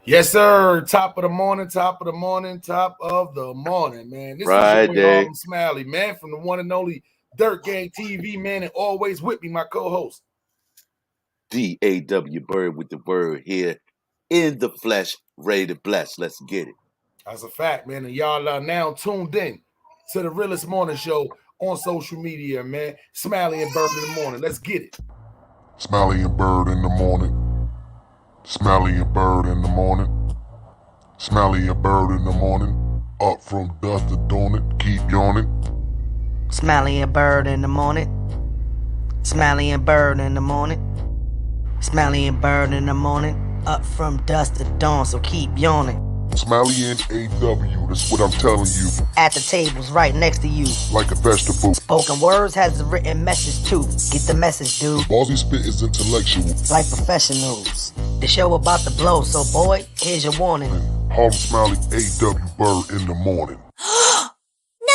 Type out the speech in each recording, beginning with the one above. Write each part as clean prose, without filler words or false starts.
Yes, sir. Top of the morning, top of the morning, top of the morning, man. This is your boy Friday. Smiley, man, from the one and only Dirt Gang TV, man, and always with me, my co-host. DAW Byrd with the word here in the flesh, ready to bless. Let's get it. That's a fact, man. And y'all are now tuned in to the realest morning show on social media, man. Smiley and Byrd in the morning. Let's get it. Smiley and Byrd in the morning. Smiley and Byrd in the morning. Smiley and Byrd in the morning. Up from dusk to dawn it, keep yawning. Smiley and Byrd in the morning. Smiley and Byrd in the morning. Smiley and Byrd in the morning. Up from dusk to dawn, so keep yawning. Smiley and AW, that's what I'm telling you. At the tables right next to you. Like a vegetable. Spoken words has a written message too. Get the message, dude. The balls he spit is intellectual. Like professionals. The show about to blow, so boy, here's your warning. Harlem Smiley, AW Byrd in the morning. No.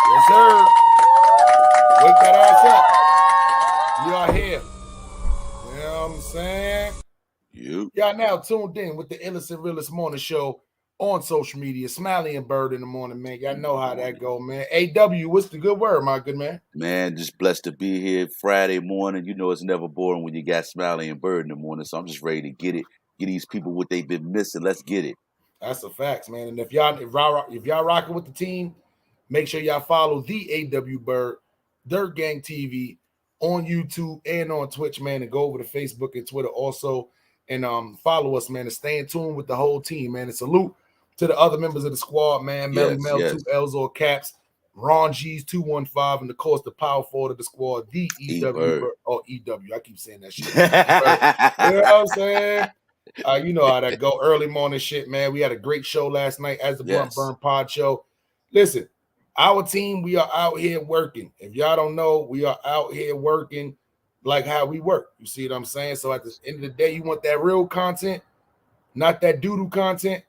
Yes, sir. Wake that ass up. We are here. You know what I'm saying? Y'all now tuned in with the illest and realest morning show on social media. Smiley and Byrd in the morning, man. Y'all know how that go, man. AW, what's the good word, my good man? Man, just blessed to be here Friday morning. You know it's never boring when you got Smiley and Byrd in the morning, so I'm just ready to get it. Get these people what they've been missing. Let's get it. That's a fact, man. And if y'all rocking with the team, make sure y'all follow the AW Byrd, Dirt Gang TV on YouTube and on Twitch, man, and go over to Facebook and Twitter also. And follow us, man, and stay in tune with the whole team, man. And salute to the other members of the squad, man. Melly Mel, 2 L's or Caps, Ron G's 215, and of course the power forward of the squad, the EW. Oh, EW. I keep saying that shit. You know what I'm saying? You know how that go. Early morning shit, man. We had a great show last night as the Blunt Burn Pod Show. Listen, our team, we are out here working. If y'all don't know, we are out here working like how we work. You see what I'm saying? So at the end of the day, you want that real content, not that doo-doo content,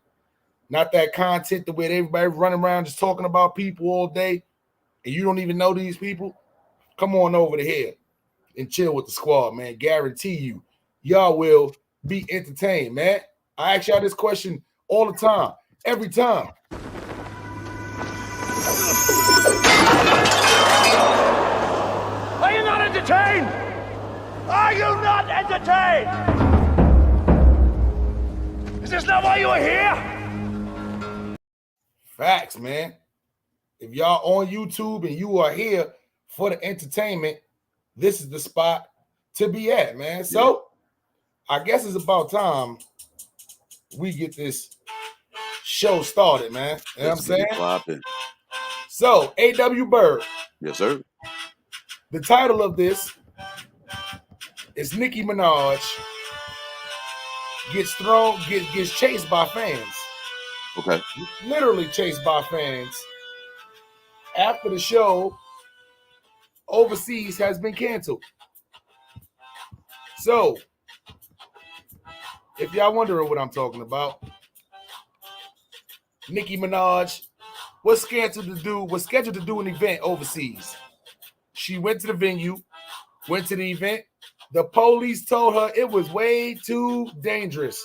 not that content the way everybody running around just talking about people all day and you don't even know these people. Come on over to here and chill with the squad, man. Guarantee you, y'all will be entertained, man. I ask y'all this question all the time, every time. Are you not entertained? Are you not entertained? Is this not why you are here? Facts, man. If y'all on YouTube and you are here for the entertainment, this is the spot to be at, man. So I guess it's about time we get this show started, man. You know what I'm saying? Popping. So, AW Byrd. Yes, sir. The title of this is Nicki Minaj gets chased by fans. Okay. Literally chased by fans after the show overseas has been canceled. So, if y'all wondering what I'm talking about, Nicki Minaj was scheduled to do an event overseas. She went to the venue, went to the event. The police told her it was way too dangerous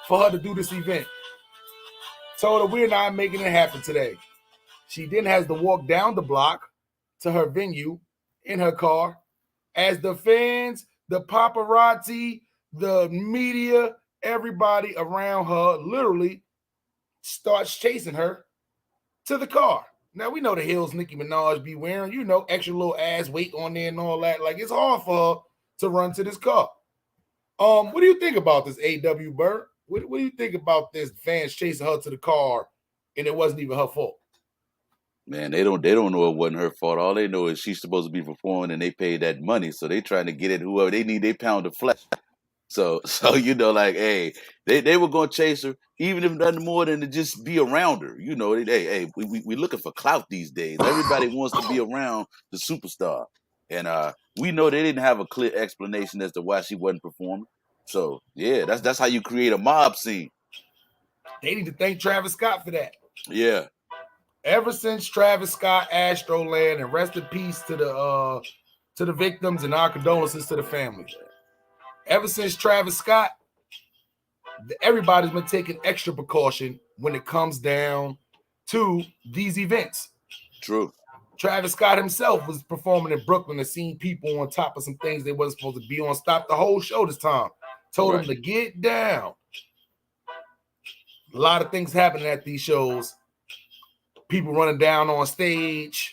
for her to do this event. Told her we're not making it happen today. She then has to walk down the block to her venue in her car as the fans, the paparazzi, the media, everybody around her literally starts chasing her to the car. Now, we know the heels Nicki Minaj be wearing, you know, extra little ass weight on there and all that. Like, it's hard for her to run to this car. What do you think about this, AW Byrd? What do you think about this fans chasing her to the car and it wasn't even her fault? Man, they don't know it wasn't her fault. All they know is she's supposed to be performing and they paid that money. So they trying to get it whoever they need, they pound of flesh. So you know, like, hey, they were gonna chase her, even if nothing more than to just be around her. You know, we looking for clout these days. Everybody wants to be around the superstar. And we know they didn't have a clear explanation as to why she wasn't performing. So yeah, that's how you create a mob scene. They need to thank Travis Scott for that. Yeah. Ever since Travis Scott, Astroland, and rest in peace to the victims and our condolences to the family. Ever since Travis Scott, everybody's been taking extra precaution when it comes down to these events. True. Travis Scott himself was performing in Brooklyn and seen people on top of some things they wasn't supposed to be on. Stopped the whole show this time. Told them to get down. A lot of things happening at these shows. People running down on stage.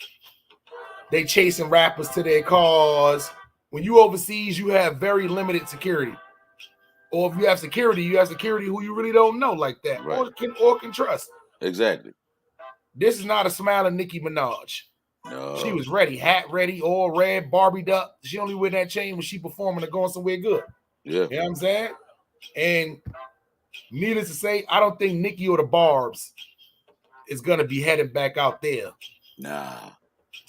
They chasing rappers to their cars. When you overseas, you have very limited security. Or if you have security who you really don't know like that, Right. or can trust. Exactly. This is not a smiling Nicki Minaj. No. She was ready, hat ready, all red, Barbied up. She only wear that chain when she performing or going somewhere good. Yeah. You know what I'm saying? And needless to say, I don't think Nicki or the Barbs is gonna be heading back out there. Nah.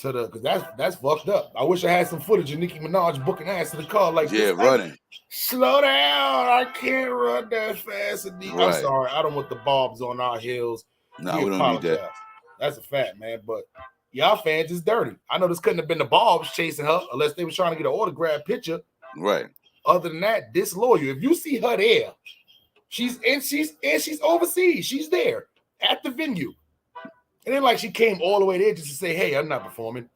Because that's fucked up. I wish I had some footage of Nicki Minaj booking ass to the car like this. Running. Slow down. I can't run that fast. Right. I'm sorry. I don't want the Barbs on our heels. No, we don't need that. That's a fact, man. But y'all fans is dirty. I know this couldn't have been the Barbs chasing her unless they were trying to get an autograph picture. Right. Other than that, disloyal. If you see her there, she's overseas. She's there at the venue. And then like she came all the way there just to say, hey, I'm not performing.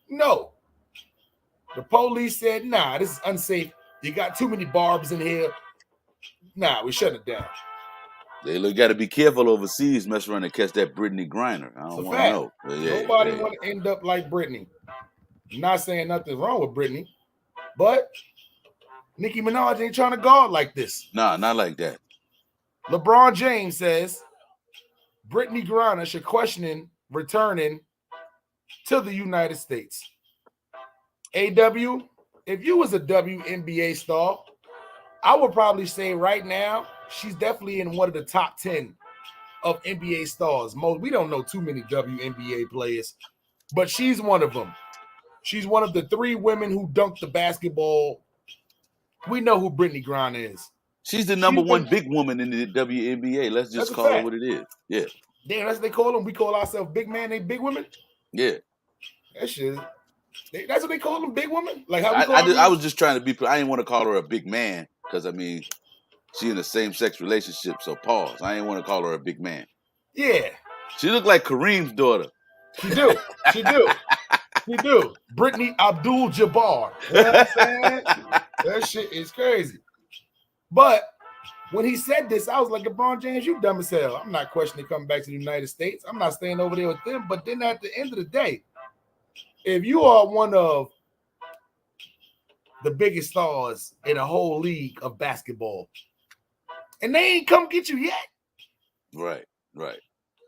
No. The police said, nah, this is unsafe. You got too many Barbs in here. Nah, we shut it down. They got to be careful overseas, mess around and catch that Brittany Griner. I don't want to know. Nobody want to end up like Brittany. I'm not saying nothing wrong with Brittany, but Nicki Minaj ain't trying to guard like this. Nah, not like that. LeBron James says Brittany Griner should question returning to the United States. AW, if you was a WNBA star, I would probably say right now she's definitely in one of the top 10 of NBA stars. We don't know too many WNBA players, but she's one of them. She's one of the 3 women who dunked the basketball. We know who Brittany Griner is. She's the number one big woman in the WNBA. Let's just call her what it is. Yeah. Damn, that's what they call them. We call ourselves big man, they big women. Yeah. That shit. That's what they call them, big women. Like how I was just trying to be. I didn't want to call her a big man because I mean, she in a same-sex relationship. So pause. I didn't want to call her a big man. Yeah. She looked like Kareem's daughter. She do. She do. She do. Brittany Abdul-Jabbar. You know what I'm saying? That shit is crazy. But when he said this, I was like, LeBron James, you dumb as hell. I'm not questioning coming back to the United States. I'm not staying over there with them. But then at the end of the day, if you are one of the biggest stars in a whole league of basketball, and they ain't come get you yet. Right.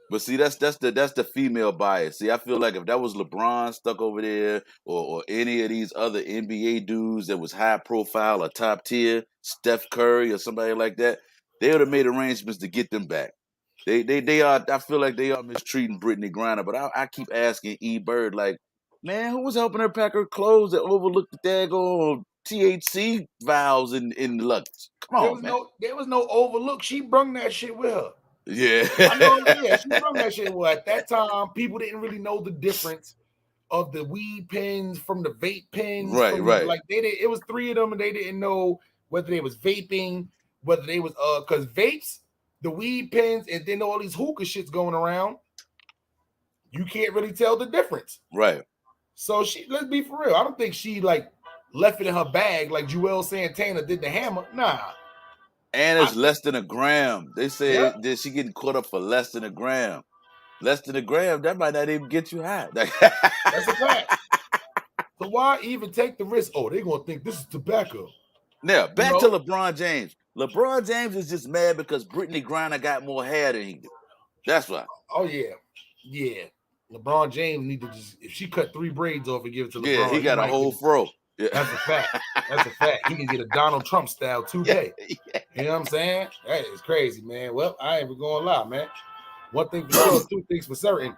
But see, that's the female bias. See, I feel like if that was LeBron stuck over there, or any of these other NBA dudes that was high profile or top tier, Steph Curry or somebody like that, they would have made arrangements to get them back. They are. I feel like they are mistreating Brittany Griner. But I keep asking Byrd, like, man, who was helping her pack her clothes that overlooked the daggone THC vials in the luggage? Come on, man. There was no overlook. She brung that shit with her. Yeah. I know, yeah, she brung that shit. Well, at that time, people didn't really know the difference of the weed pens from the vape pens. Right. Like it was 3 of them, and they didn't know whether they was vaping, whether they was because vapes, the weed pens, and then all these hookah shits going around. You can't really tell the difference. Right. So let's be for real. I don't think she like left it in her bag like Joel Santana did the hammer. Nah. And it's less than a gram. They say that she getting caught up for less than a gram. Less than a gram, that might not even get you high. That's a fact. So why even take the risk? Oh, they're going to think this is tobacco. Now, back to LeBron James. LeBron James is just mad because Brittany Griner got more hair than he did. That's why. Oh, yeah. Yeah. LeBron James need to just, if she cut 3 braids off and give it to LeBron. Yeah, he got a whole fro. Yeah. That's a fact. That's a fact. He can get a Donald Trump style toupee. Yeah. You know what I'm saying? That is crazy, man. Well, I ain't even going to lie, man. One thing for sure, 2 things for certain.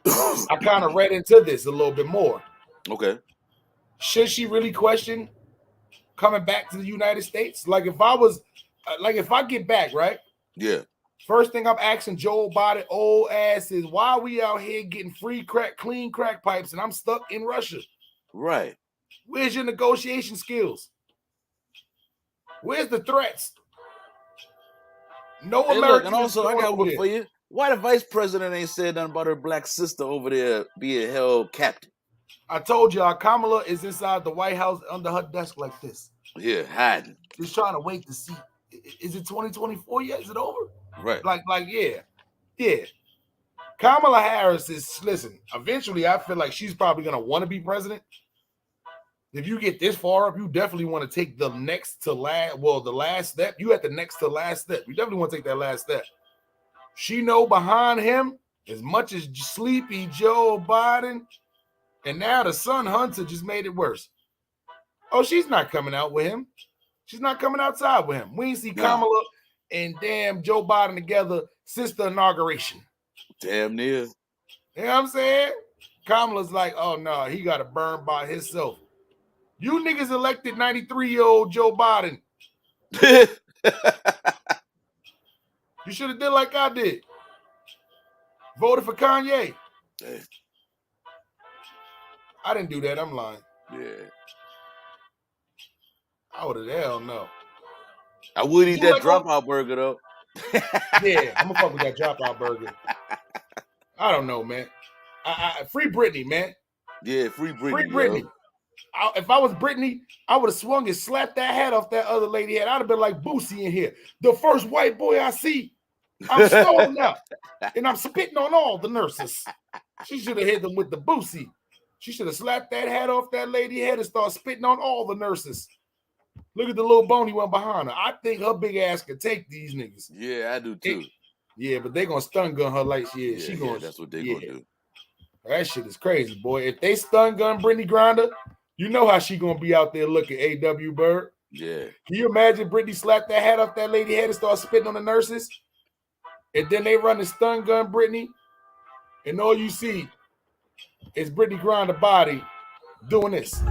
I kind of read into this a little bit more. Okay. Should she really question coming back to the United States? Like if I get back, right? Yeah. First thing I'm asking Joe Biden old ass is why are we out here getting free crack, clean crack pipes, and I'm stuck in Russia? Right. Where's your negotiation skills? Where's the threats? No Hey, look, American and is also I going got over one there. for you. Why the vice president ain't said nothing about her black sister over there being held captive? I told y'all, Kamala is inside the White House under her desk like this. Yeah, hiding. Just trying to wait to see. Is it 2024 yet? Is it over? Right. Yeah. Kamala Harris is, listen, eventually I feel like she's probably going to want to be president. If you get this far up, you definitely want to take the next to last, the last step. You at the next to last step. You definitely want to take that last step. She know behind him, as much as sleepy Joe Biden, and now the son Hunter just made it worse. Oh, she's not coming out with him. She's not coming outside with him. We ain't see Kamala and damn Joe Biden together since the inauguration. Damn near. You know what I'm saying? Kamala's like, oh no, he got to burn by himself. You niggas elected 93-year-old Joe Biden. You should have did like I did. Voted for Kanye. Hey. I didn't do that. I'm lying. Yeah. I would have, hell no. I would eat that dropout burger though. Yeah, I'm gonna fuck with that dropout burger. I don't know, man. Free Britney, man. Yeah, free Britney. Free Britney. If I was Britney, I would have swung and slapped that hat off that other lady head. I'd have been like Boosie in here. The first white boy I see, I'm storming up. And I'm spitting on all the nurses. She should have hit them with the Boosie. She should have slapped that hat off that lady head and start spitting on all the nurses. Look at the little bony one behind her. I think her big ass could take these niggas. Yeah, I do too. Yeah, but they gonna stun gun her like she is. Yeah, that's what they gonna do. That shit is crazy, boy. If they stun gun Brittany Griner, you know how she gonna be out there looking, A.W. Byrd. Yeah. Can you imagine Brittany slap that hat off that lady head and start spitting on the nurses? And then they run the stun gun Brittany, and all you see is Brittany Griner body doing this.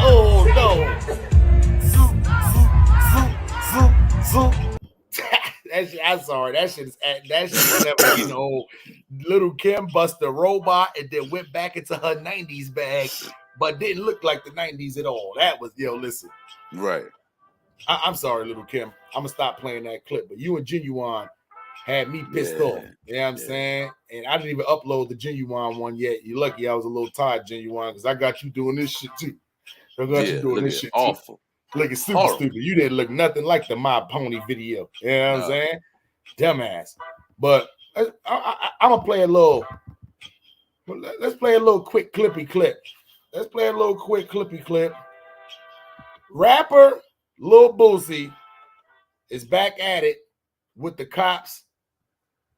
Oh no. I'm sorry. That shit is never getting old. Little Kim bust the robot and then went back into her 90s bag, but didn't look like the 90s at all. That was, listen. Right. I'm sorry, Little Kim. I'm gonna stop playing that clip. But you and Genuine had me pissed off. You know what I'm saying? And I didn't even upload the Genuine one yet. You're lucky I was a little tired, Genuine, because I got you doing this shit too. I got you doing this shit awful. Too. Looking super stupid. You didn't look nothing like the My Pony video. You know what I'm saying? Dumbass. But I'm gonna play a little. Let's play a little quick clippy clip. Let's play a little quick clippy clip. Rapper Lil Boosie is back at it with the cops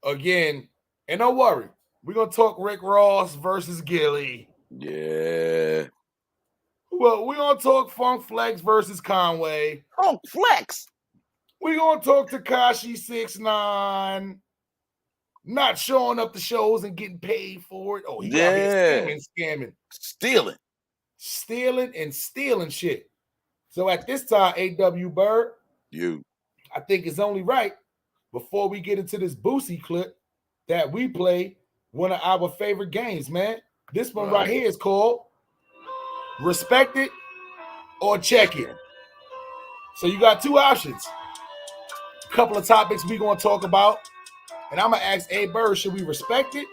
again. And don't worry, we're gonna talk Rick Ross versus Gilly. Yeah. Well, we're gonna talk Funk Flex versus Conway. Funk Flex. We're gonna talk Tekashi 6ix9ine not showing up to shows and getting paid for it. Oh, he out here scamming. Stealing shit. So at this time, A.W. Byrd, I think it's only right before we get into this Boosie clip that we play one of our favorite games, man. This one right here is called Respect It or Check It. So you got two options. A couple of topics we're going to talk about. And I'm going to ask A. Byrd, should we respect it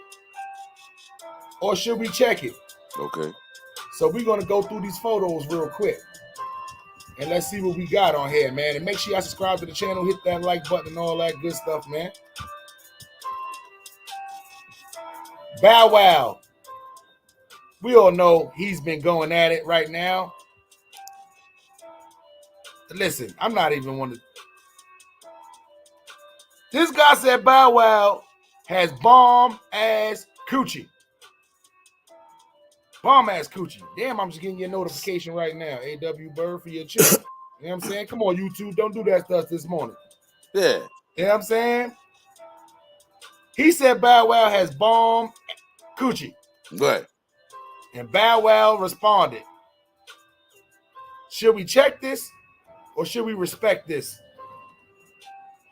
or should we check it? Okay. So we're going to go through these photos real quick. And let's see what we got on here, man. And make sure y'all subscribe to the channel, hit that like button and all that good stuff, man. Bow Wow. We all know he's been going at it right now. Listen, I'm not even one to... This guy said Bow Wow has bomb-ass coochie. Bomb-ass coochie. Damn, I'm just getting your notification right now. A.W. Byrd for your chick. You know what I'm saying? Come on, YouTube. Don't do that to us this morning. Yeah. You know what I'm saying? He said Bow Wow has bomb coochie. Right. And Bow Wow responded, should we check this or should we respect this?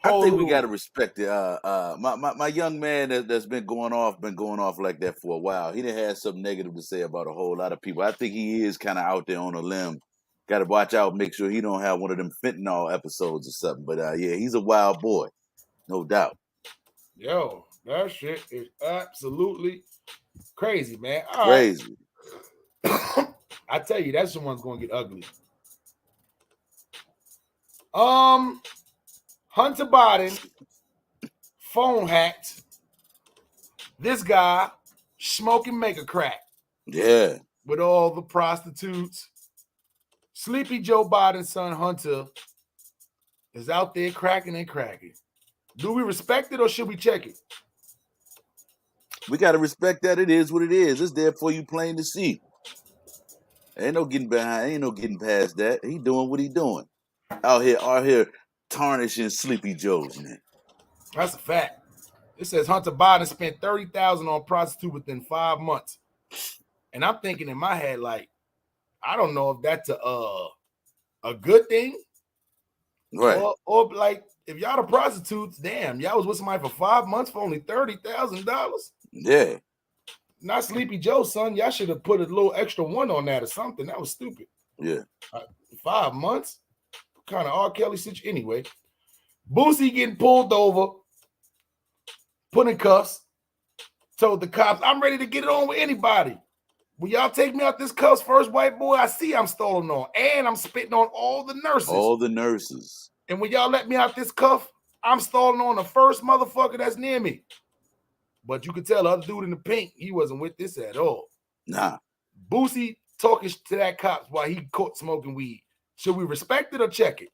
I think we gotta respect it. My young man that's been going off like that for a while. He didn't have something negative to say about a whole lot of people. I think he is kind of out there on a limb. Got to watch out, make sure he don't have one of them fentanyl episodes or something. But yeah, he's a wild boy, no doubt. Yo, that shit is absolutely crazy, man. All Crazy. Right. I tell you, that someone's gonna get ugly. Hunter Biden phone hacked. This guy smoking mega crack. Yeah. With all the prostitutes. Sleepy Joe Biden's son Hunter is out there cracking and cracking. Do we respect it or should we check it? We got to respect that it is what it is. It's there for you plain to see. Ain't no getting behind. Ain't no getting past that. He doing what he doing. Out here tarnishing Sleepy Joe's, man. That's a fact. It says Hunter Biden spent $30,000 on prostitute within 5 months. And I'm thinking in my head, like, I don't know if that's a good thing. Right. Or like, if y'all the prostitutes, damn, y'all was with somebody for 5 months for only $30,000. Yeah. Not Sleepy Joe, son. Y'all should have put a little extra one on that or something. That was stupid. Yeah. 5 months? Kind of R. Kelly situation. Anyway, Boosie getting pulled over, put in cuffs, told the cops, I'm ready to get it on with anybody. Will y'all take me out this cuffs first, white boy? I see I'm stolen on. And I'm spitting on all the nurses. All the nurses. And when y'all let me out this cuff, I'm stalling on the first motherfucker that's near me. But you could tell the other dude in the pink, he wasn't with this at all. Nah. Boosie talking to that cops while he caught smoking weed. Should we respect it or check it?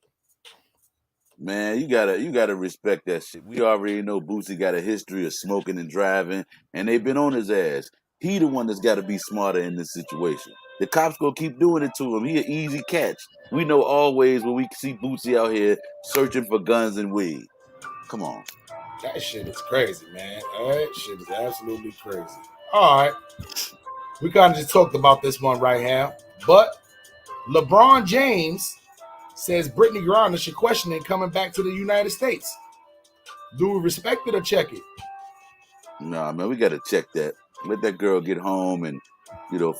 Man, you gotta respect that shit. We already know Boosie got a history of smoking and driving, and they've been on his ass. He the one that's got to be smarter in this situation. The cops gonna keep doing it to him. He an easy catch. We know always when we see Boosie out here searching for guns and weed. Come on. That shit is crazy, man. That shit is absolutely crazy. All right. We kind of just talked about this one right now. But LeBron James says Brittany Griner should question it coming back to the United States. Do we respect it or check it? Nah, man, we got to check that. Let that girl get home and,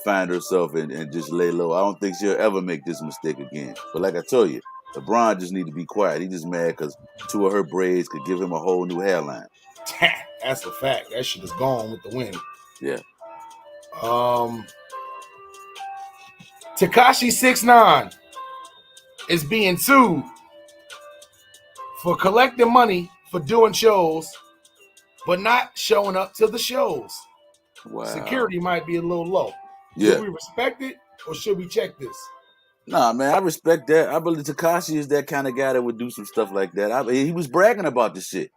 find herself and just lay low. I don't think she'll ever make this mistake again. But like I told you, LeBron just need to be quiet. He just mad because 2 of her braids could give him a whole new hairline. That's a fact. That shit is gone with the wind. Yeah. Tekashi 6ix9ine is being sued for collecting money for doing shows, but not showing up to the shows. Wow. Security might be a little low. Yeah. Do we respect it or should we check this? Nah, man, I respect that. I believe Tekashi is that kind of guy that would do some stuff like that. He was bragging about the shit.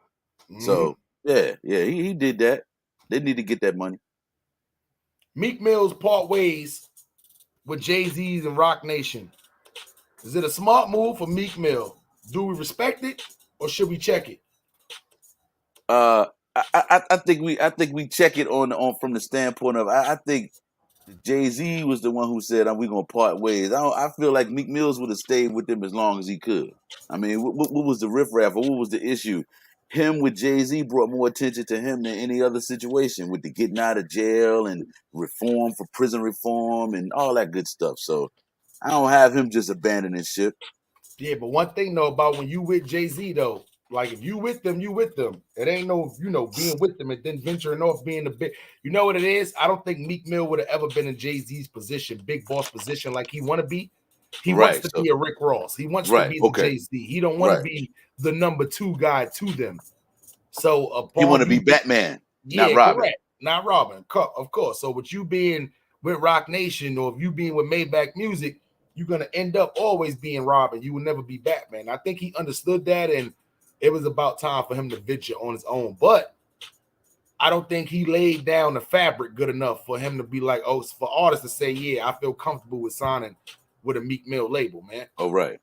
Mm-hmm. So, yeah, he did that. They need to get that money. Meek Mill's part ways with Jay-Z's and Rock Nation. Is it a smart move for Meek Mill? Do we respect it or should we check it? I think we check it on from the standpoint of I think Jay-Z was the one who said we're gonna part ways. I feel like Meek Mills would have stayed with them as long as he could. I mean, what was the riffraff or what was the issue? Him with Jay-Z brought more attention to him than any other situation with the getting out of jail and reform for prison reform and all that good stuff. So I don't have him just abandoning ship. Yeah, but one thing though about when you with Jay-Z though, like if you with them, you with them. It ain't no, being with them and then venturing off being the big. You know what it is? I don't think Meek Mill would have ever been in Jay-Z's position, big boss position like he want to be. He wants to be a Rick Ross. He wants to be the Jay-Z. He don't want to be the number 2 guy to them. So he want to be Batman, not Robin. Correct. Not Robin, of course. So with you being with Rock Nation or if you being with Maybach Music, you're gonna end up always being Robin. You will never be Batman. I think he understood that, and it was about time for him to venture on his own. But I don't think he laid down the fabric good enough for him to be like, for artists to say, yeah, I feel comfortable with signing with a Meek Mill label, man. Oh, right.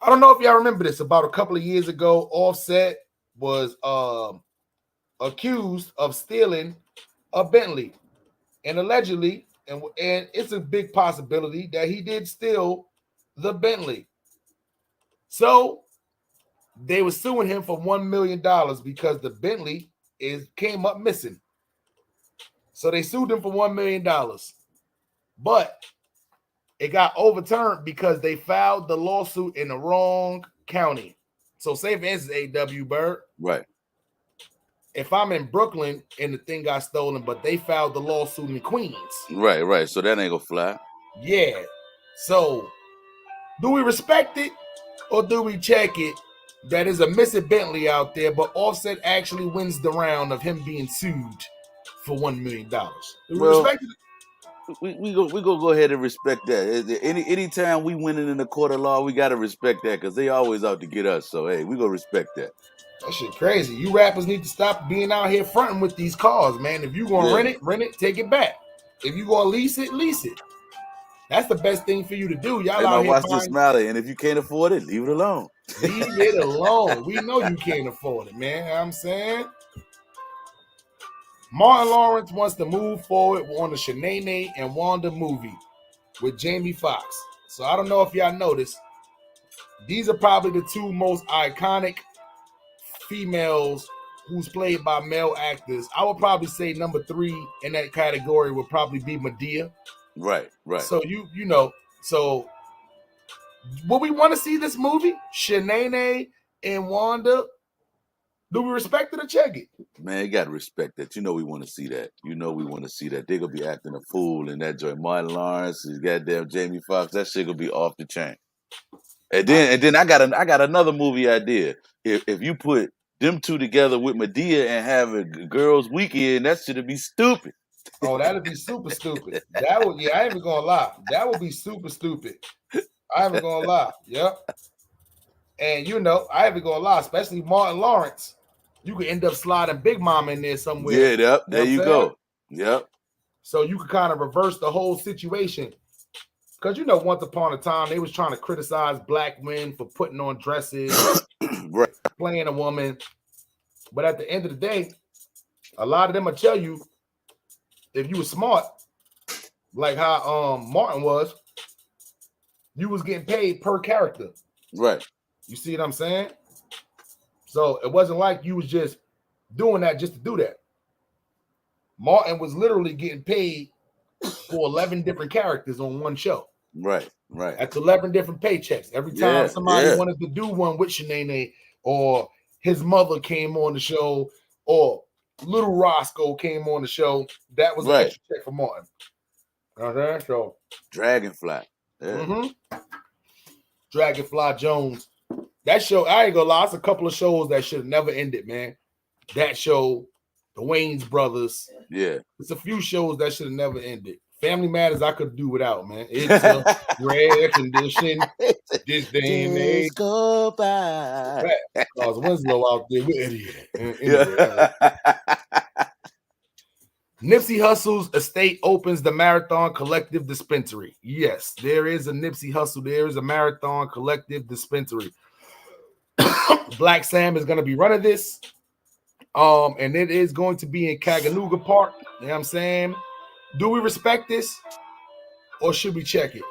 I don't know if y'all remember this. About a couple of years ago, Offset was accused of stealing a Bentley. And allegedly, and it's a big possibility that he did steal the Bentley. So they were suing him for $1 million because the Bentley came up missing. So they sued him for $1 million. But it got overturned because they filed the lawsuit in the wrong county. So say for instance, A.W. Byrd. Right. If I'm in Brooklyn and the thing got stolen, but they filed the lawsuit in Queens. Right. So that ain't gonna fly. Yeah. So do we respect it or do we check it that is a missing Bentley out there, but Offset actually wins the round of him being sued for $1 million? Do we respect it? We go ahead and respect that. Anytime we winning in the court of law, we gotta respect that because they always out to get us. So hey, we gonna respect that. That shit crazy. You rappers need to stop being out here fronting with these cars, man. If you gonna rent it, take it back. If you gonna lease it, lease it. That's the best thing for you to do. Y'all out here watch this, Smiley, and if you can't afford it, leave it alone. Leave it alone. We know you can't afford it, man. You know what I'm saying? Martin Lawrence wants to move forward on the Shanae and Wanda movie with Jamie Foxx. So I don't know if y'all noticed. These are probably the two most iconic females who's played by male actors. I would probably say number 3 in that category would probably be Madea. Right. So you know, so will we want to see this movie? Shanae and Wanda? Do we respect it or check it? Man, you gotta respect that. You know we want to see that. They're gonna be acting a fool in that joint. Martin Lawrence, his goddamn Jamie Foxx, that shit gonna be off the chain. And then I got another movie idea. If you put them two together with Madea and have a girls' weekend, that should be stupid. Oh, that'd be super stupid. That would, I ain't even gonna lie. That would be super stupid. I ain't even gonna lie. Yep. And you know, I ain't even gonna lie, especially Martin Lawrence. You could end up sliding Big Mama in there somewhere. Yeah, yep. There you go. Yep. So you could kind of reverse the whole situation. Because you know, once upon a time, they was trying to criticize black men for putting on dresses, right, playing a woman. But at the end of the day, a lot of them will tell you, if you were smart, like how Martin was, you was getting paid per character. Right. You see what I'm saying? So it wasn't like you was just doing that just to do that. Martin was literally getting paid for 11 different characters on one show. Right. That's 11 different paychecks. Every time somebody wanted to do one with Shanae, or his mother came on the show, or Little Roscoe came on the show, that was an extra check for Martin. Okay, so Dragonfly. Yeah. Dragonfly Jones. That show, I ain't gonna lie, it's a couple of shows that should have never ended, man. That show, the Wayans Brothers. Yeah. It's a few shows that should have never ended. Family Matters I could do without, man. It's a rare condition. This day and age. Go by. Because Winslow out there, we're idiot. Anyway, Nipsey Hussle's estate opens the Marathon Collective Dispensary. Yes, there is a Nipsey Hussle. There is a Marathon Collective Dispensary. Black Sam is going to be running this. And it is going to be in Caganuga Park. You know what I'm saying? Do we respect this or should we check it?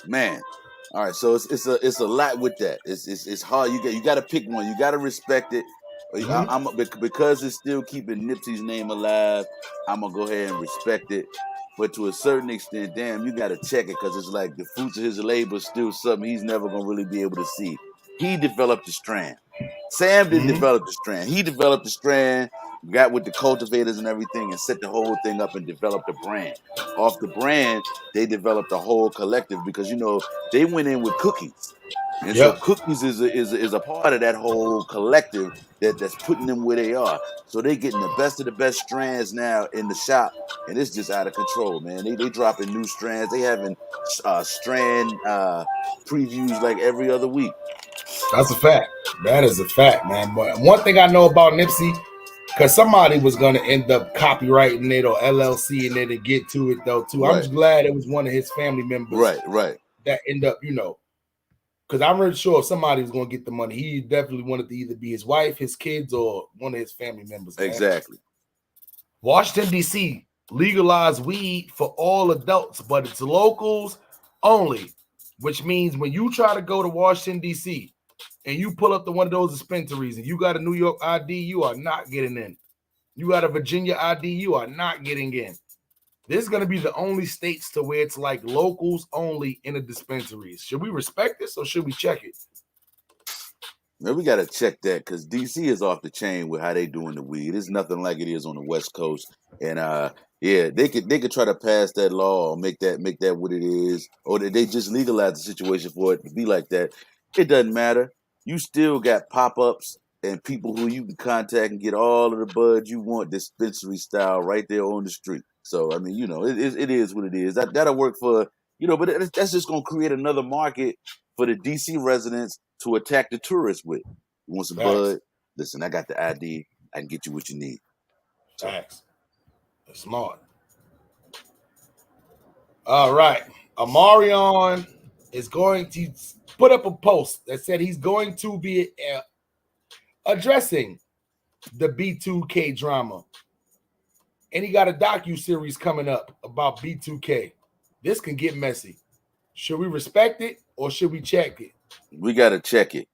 Man. All right, so it's a lot with that. It's hard. You got to pick one. You got to respect it. Because it's still keeping Nipsey's name alive. I'm gonna go ahead and respect it. But to a certain extent, damn, you got to check it because it's like the fruits of his labor is still something he's never gonna really be able to see. He developed the strand. Sam didn't develop the strand. He developed the strand, got with the cultivators and everything, and set the whole thing up and developed a brand. Off the brand, they developed a whole collective because they went in with Cookies. And so Cookies is a part of that whole collective that's putting them where they are. So they getting the best of the best strands now in the shop, and it's just out of control, man. They dropping new strands. They having strand previews like every other week. That's a fact. That is a fact, man. But one thing I know about Nipsey, because somebody was going to end up copyrighting it or LLC in it to get to it, though, too. I'm just glad it was one of his family members. Right. That end up, because I'm really sure if somebody was going to get the money, he definitely wanted to either be his wife, his kids, or one of his family members. Man. Exactly. Washington, D.C. legalized weed for all adults, but it's locals only. which means when you try to go to Washington, D.C., and you pull up to one of those dispensaries and you got a New York ID, you are not getting in. You got a Virginia ID, you are not getting in. This is going to be the only states to where it's like locals only in the dispensaries. Should we respect this or should we check it? Man, we gotta check that because DC is off the chain with how they doing the weed. It's nothing like it is on the West Coast. And yeah, they could try to pass that law or make that what it is, or they just legalize the situation for it to be like that. It doesn't matter. You still got pop-ups and people who you can contact and get all of the bud you want dispensary style right there on the street. So I mean, it is what it is. That'll work for but that's just gonna create another market for the DC residents to attack the tourists with. You want some bud? Listen, I got the ID. I can get you what you need. Facts. That's smart. All right. Amarion is going to put up a post that said he's going to be addressing the B2K drama. And he got a docu-series coming up about B2K. This can get messy. Should we respect it or should we check it? We got to check it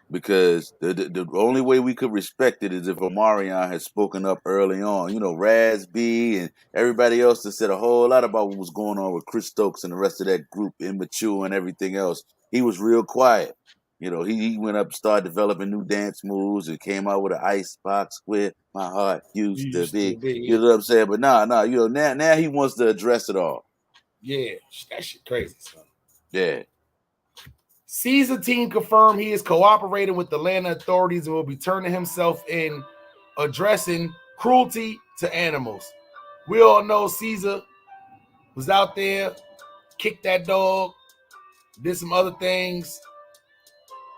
because the only way we could respect it is if Omarion had spoken up early on. Raz B and everybody else that said a whole lot about what was going on with Chris Stokes and the rest of that group, Immature and everything else. He was real quiet. He went up, started developing new dance moves and came out with an ice box where my heart used to be. You know what I'm saying? But now he wants to address it all. Yeah, that shit crazy, son. Yeah. Caesar team confirmed he is cooperating with the Atlanta authorities and will be turning himself in, addressing cruelty to animals. We all know Caesar was out there, kicked that dog, did some other things.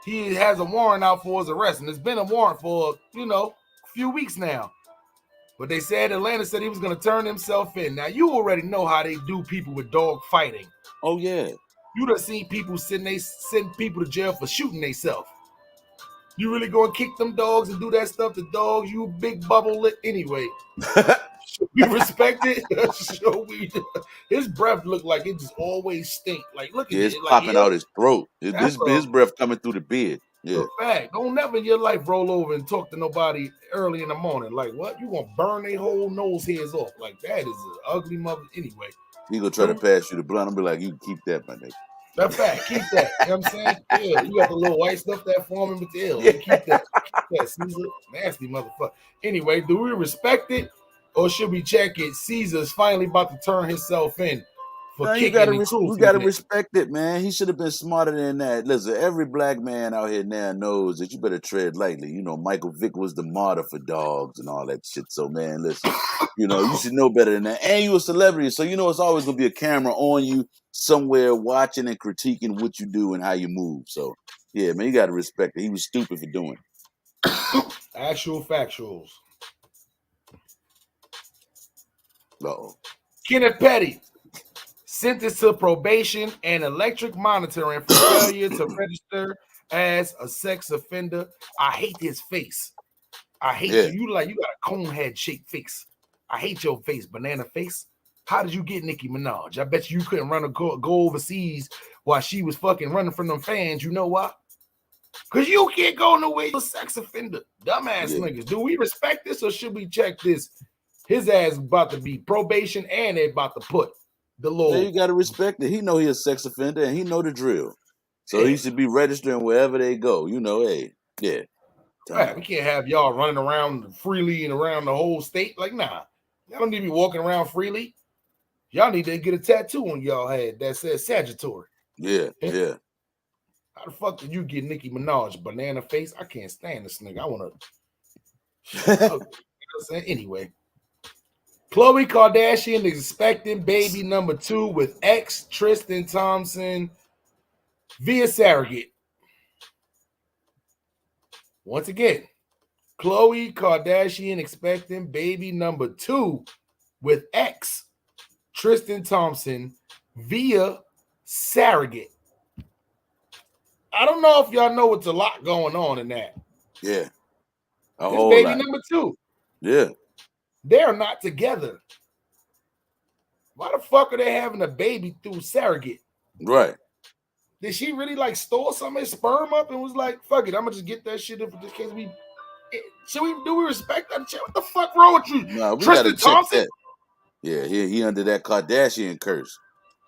He has a warrant out for his arrest, and it's been a warrant for, a few weeks now. But they said Atlanta said he was going to turn himself in. Now, you already know how they do people with dog fighting. Oh, yeah. You done seen people send people to jail for shooting themselves. You really going to kick them dogs and do that stuff to dogs? You big bubble lip anyway. Should we respect it? His breath look like it just always stink. Like, look at it. It's popping out his throat. His breath coming through the beard. Yeah. Fact. Don't never in your life roll over and talk to nobody early in the morning. Like, what? You gonna burn their whole nose hairs off? Like, that is an ugly mother. Anyway, he gonna try to pass you the blunt. I'm be like, you can keep that, my nigga. That fact. Keep that. You know what I'm saying? Yeah, you got the little white stuff that forming material. Yeah. Keep that. Keep that, Caesar. Nasty motherfucker. Anyway, do we respect it or should we check it? Caesar's finally about to turn himself in. You gotta respect it, man. He should have been smarter than that. Listen, every black man out here now knows that you better tread lightly. Michael Vick was the martyr for dogs and all that shit. So, man, listen, you should know better than that. And you a celebrity, so it's always gonna be a camera on you somewhere watching and critiquing what you do and how you move. So, yeah, man, you gotta respect it. He was stupid for doing it. Actual factuals. Uh-oh. Kenneth Petty sentenced to probation and electric monitoring for failure to register as a sex offender. I hate his face. I hate you. You got a cone head shaped face. I hate your face, banana face. How did you get Nicki Minaj? I bet you couldn't go overseas while she was fucking running from them fans. You know why? Because you can't go nowhere. You're a sex offender. Dumbass niggas. Do we respect this or should we check this? His ass is about to be probation and they about to put the Lord. Yeah, you got to respect it. He know he's a sex offender and he know the drill. So he should be registering wherever they go. Hey, yeah. Right, we can't have y'all running around freely and around the whole state. Like, nah. Y'all don't need to be walking around freely. Y'all need to get a tattoo on y'all head that says Sagittarius. Yeah, yeah. How the fuck did you get Nicki Minaj banana face? I can't stand this nigga. I want to. Anyway. Khloe Kardashian is expecting baby number 2 with ex Tristan Thompson via surrogate. Once again, Khloe Kardashian expecting baby number 2 with ex Tristan Thompson via surrogate. I don't know if y'all know what's a lot going on in that. Yeah. It's baby number 2. Yeah. They're not together. Why the fuck are they having a baby through surrogate? Right. Did she really like store some of his sperm up and was like, fuck it, I'm gonna just get that shit if in case we do we respect that shit? What the fuck wrong with you? No, we gotta Tristan check Thompson? that. Yeah, he under that Kardashian curse.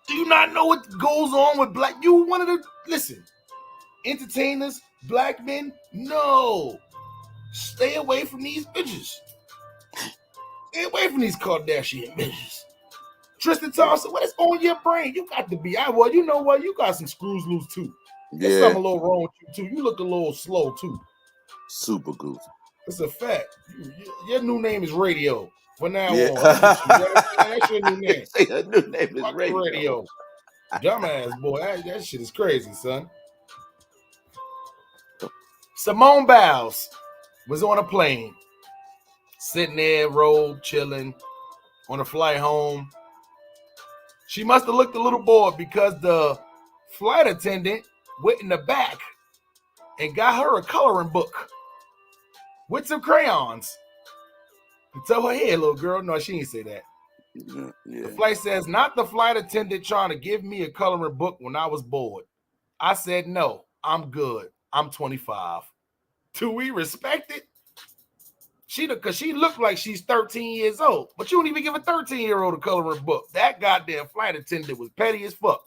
Do you not know what goes on with black? You one of the listen, entertainers, black men? No. Stay away from these bitches. Stay away from these Kardashian bitches. Tristan Thompson, what is on your brain? You got to be. Well, you know what? You got some screws loose too. There's Yeah, something a little wrong with you too. You look a little slow too. super goofy. It's a fact. Your new name is Radio. From now Yeah. on. That's your new name. Her new name is Fuck Radio. Dumbass boy. That shit is crazy, son. Simone Biles was on a plane, sitting there, rolled, chilling, on a flight home. She must have looked a little bored because the flight attendant went in the back and got her a coloring book with some crayons. To tell her, hey, little girl. No, she didn't say that. Yeah. The flight says, not the flight attendant trying to give me a coloring book when I was bored. I said, no, I'm good. I'm 25. Do we respect it? Because she looked like she's 13 years old, but you don't even give a 13-year-old a coloring book. That goddamn flight attendant was petty as fuck.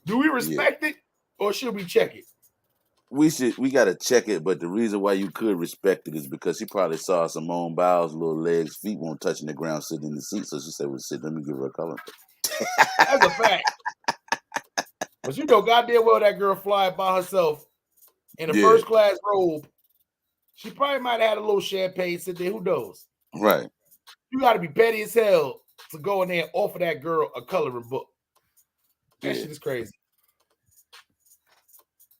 Do we respect it or should we check it? We gotta check it, but the reason why you could respect it is because she probably saw Simone Biles' little legs, feet won't touching the ground sitting in the seat. So she said, well, sit, let me give her a coloring book. That's a fact. But you know goddamn well that girl fly by herself in a first class robe. She probably might have had a little champagne sit there. Who knows? Right. You got to be petty as hell to go in there and offer that girl a coloring book. That shit is crazy.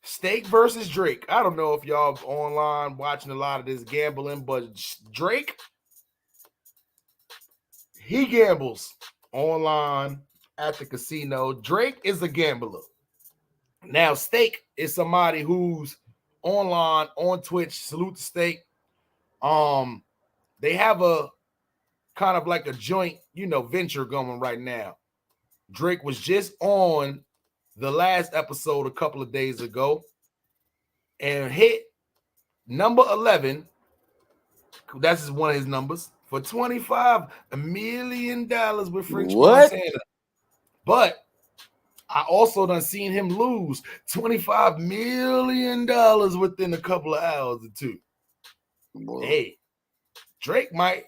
Steak versus Drake. I don't know if y'all online watching a lot of this gambling, but Drake, he gambles online at the casino. Drake is a gambler. Now, Steak is somebody who's online on Twitch. Salute to Steak. They have a kind of like a joint, venture going right now. Drake was just on the last episode a couple of days ago and hit number 11. That's one of his numbers for $25 million with French Montana. But I also done seen him lose $25 million within a couple of hours or two. Boy. Hey, Drake might.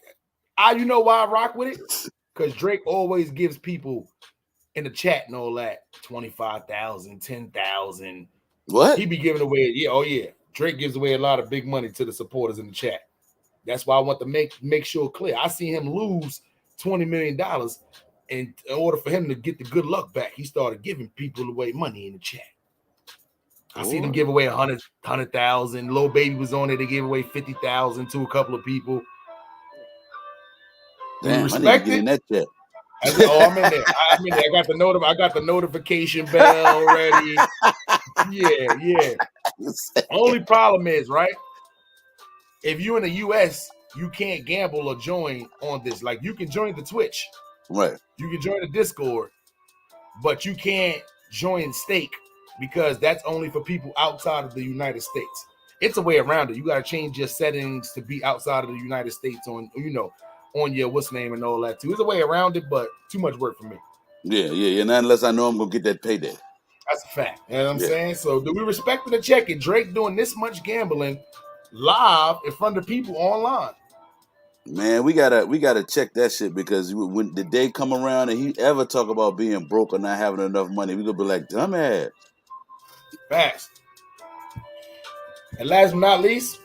You know why I rock with it? Because Drake always gives people in the chat and all that 25,000, 10,000. What? He be giving away. Yeah, oh yeah. Drake gives away a lot of big money to the supporters in the chat. That's why I want to make sure clear. I see him lose $20 million. And in order for him to get the good luck back, he started giving people away money in the chat. I see them give away 100,000. Lil Baby was on it. They gave away 50,000 to a couple of people. Damn, respect it. In that chat. I'm in there. I got the notification bell ready. Yeah. Only problem is, right? If you're in the US, you can't gamble or join on this. Like, you can join the Twitch. Right. You can join the Discord, but you can't join Stake because that's only for people outside of the United States. It's a way around it. You got to change your settings to be outside of the United States on your what's name and all that too. There's a way around it, but too much work for me. Yeah. Not unless I know I'm going to get that payday. That's a fact. You know what I'm saying? So do we respect the check it? Drake doing this much gambling live in front of people online. Man, we gotta check that shit because when the day come around and he ever talk about being broke or not having enough money, we gonna be like, dumbass. Facts. And last but not least,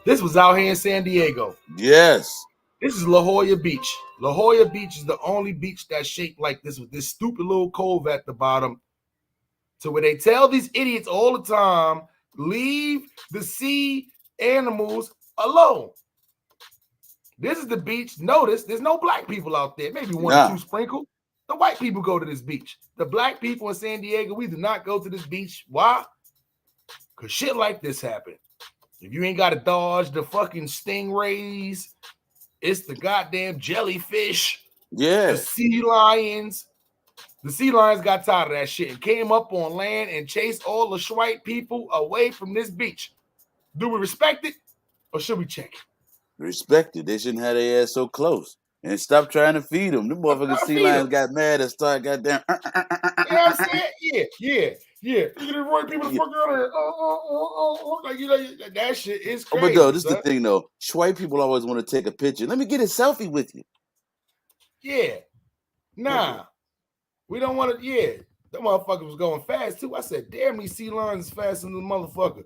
this was out here in San Diego. Yes. This is La Jolla Beach. La Jolla Beach is the only beach that's shaped like this with this stupid little cove at the bottom. So where they tell these idiots all the time, leave the sea animals alone. This is the beach. Notice there's no black people out there. Maybe one or two sprinkle. The white people go to this beach. The black people in San Diego, we do not go to this beach. Why? Because shit like this happen. If you ain't got to dodge the fucking stingrays, it's the goddamn jellyfish, the sea lions. The sea lions got tired of that shit and came up on land and chased all the white people away from this beach. Do we respect it or should we check it? Respect it. They shouldn't have their ass so close. And stop trying to feed them. The motherfucking sea lions got mad and started goddamn. You know what I'm saying? Yeah. Look at the white people the fuck out of here. Like, you know, that shit is crazy. But though, this is the thing though. White people always want to take a picture. Let me get a selfie with you. Yeah. Nah. We don't want to, that motherfucker was going fast too. I said, damn, these sea lions is faster than the motherfucker.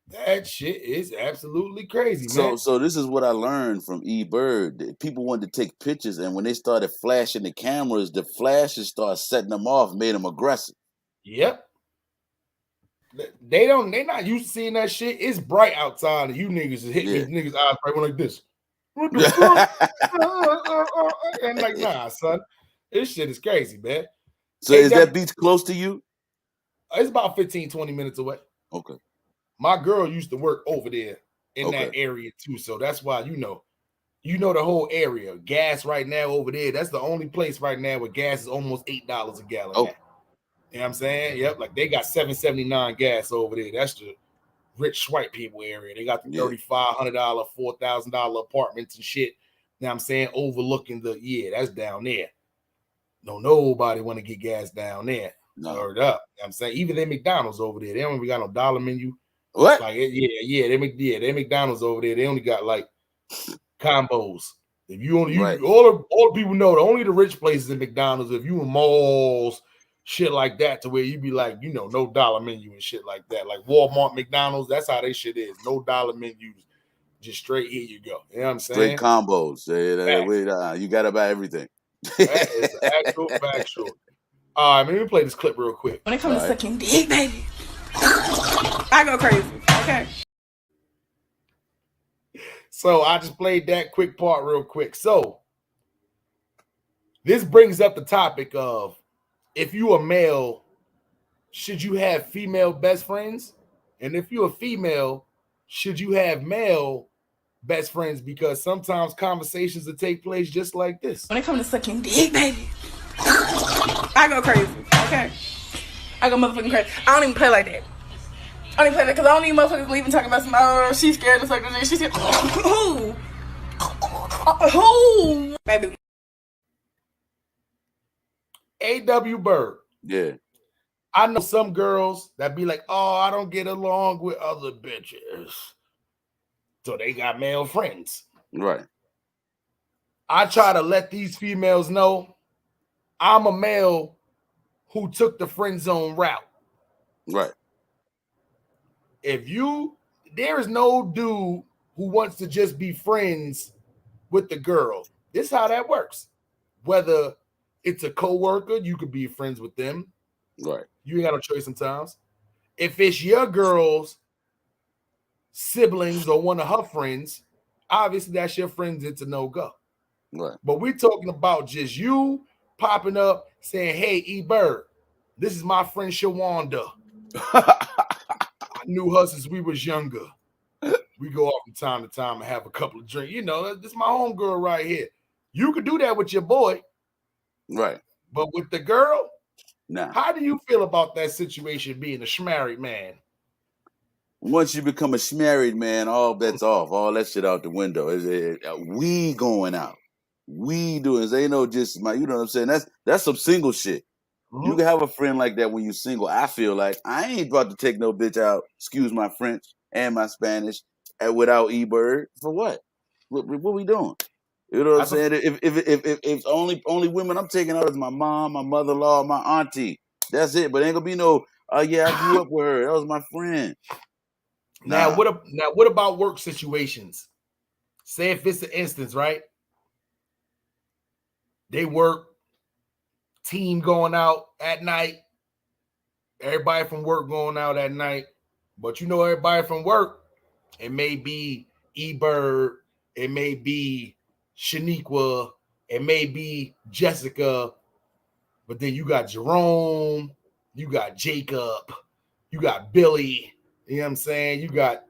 That shit is absolutely crazy, man. So this is what I learned from Byrd. People wanted to take pictures, and when they started flashing the cameras, the flashes started setting them off, made them aggressive. Yep. They not used to seeing that shit. It's bright outside, and you niggas is hitting these niggas' eyes right like this. What the fuck? And like, nah, son. This shit is crazy, man. So is that beach close to you? It's about 15, 20 minutes away. Okay. My girl used to work over there in that area too. So that's why you know the whole area. Gas right now over there. That's the only place right now where gas is almost $8 a gallon. Oh. Now. You know what I'm saying? Yep. Like they got $7.79 gas over there. That's the rich white people area. They got the $3,500, $4,000 apartments and shit. You know what I'm saying? Overlooking that's down there. No, nobody want to get gas down there. No. Word up. You know what I'm saying? Even they McDonald's over there. They don't even got no dollar menu. What? Like they McDonald's over there. They only got like combos. If you only all the people know only the rich places in McDonald's. If you in malls, shit like that, to where you be like, no dollar menu and shit like that. Like Walmart, McDonald's, that's how they shit is. No dollar menus, just straight here you go. You know what I'm saying? Straight combos. You gotta buy everything. That is factual. All right, let me play this clip real quick. When it comes to sucking dick, baby, I go crazy. Okay. So I just played that quick part real quick. So this brings up the topic of if you a male, should you have female best friends? And if you're a female, should you have male best friends? Because sometimes conversations will take place just like this. When it comes to sucking dick, baby, I go crazy. Okay. I go motherfucking crazy. I don't even play like that. I don't even play that because I don't need motherfuckers leaving talking about some, she's scared to suck the dick. She's scared. Who? Who? Baby. A.W. Byrd. Yeah. I know some girls that be like, oh, I don't get along with other bitches. So they got male friends. Right. I try to let these females know I'm a male who took the friend zone route. Right. There is no dude who wants to just be friends with the girl. This is how that works. Whether it's a coworker, you could be friends with them. Right. You ain't got no choice sometimes. If it's your girl's siblings or one of her friends, obviously that's your friends. It's a no-go. Right. But we're talking about just you popping up saying, hey, Byrd, this is my friend Shawanda. I knew her since we was younger. We go off from time to time and have a couple of drinks. This is my homegirl right here. You could do that with your boy. Right. But with the girl, nah. How do you feel about that situation being a schmarried man? Once you become a schmarried man, all bets off. All that shit out the window. We going out. We doing. Ain't no just my. You know what I'm saying? That's some single shit. Mm-hmm. You can have a friend like that when you're single. I feel like I ain't about to take no bitch out. Excuse my French and my Spanish, without Byrd for what? What we doing? You know what I'm saying? If only women I'm taking out is my mom, my mother-in-law, my auntie. That's it. But ain't gonna be no. I grew up with her. That was my friend. Now what about work situations? Say if it's an instance, right? They work, team going out at night. Everybody from work going out at night. But everybody from work, it may be Byrd, it may be Shaniqua, it may be Jessica, but then you got Jerome, you got Jacob, you got Billy, you know what I'm saying? You got,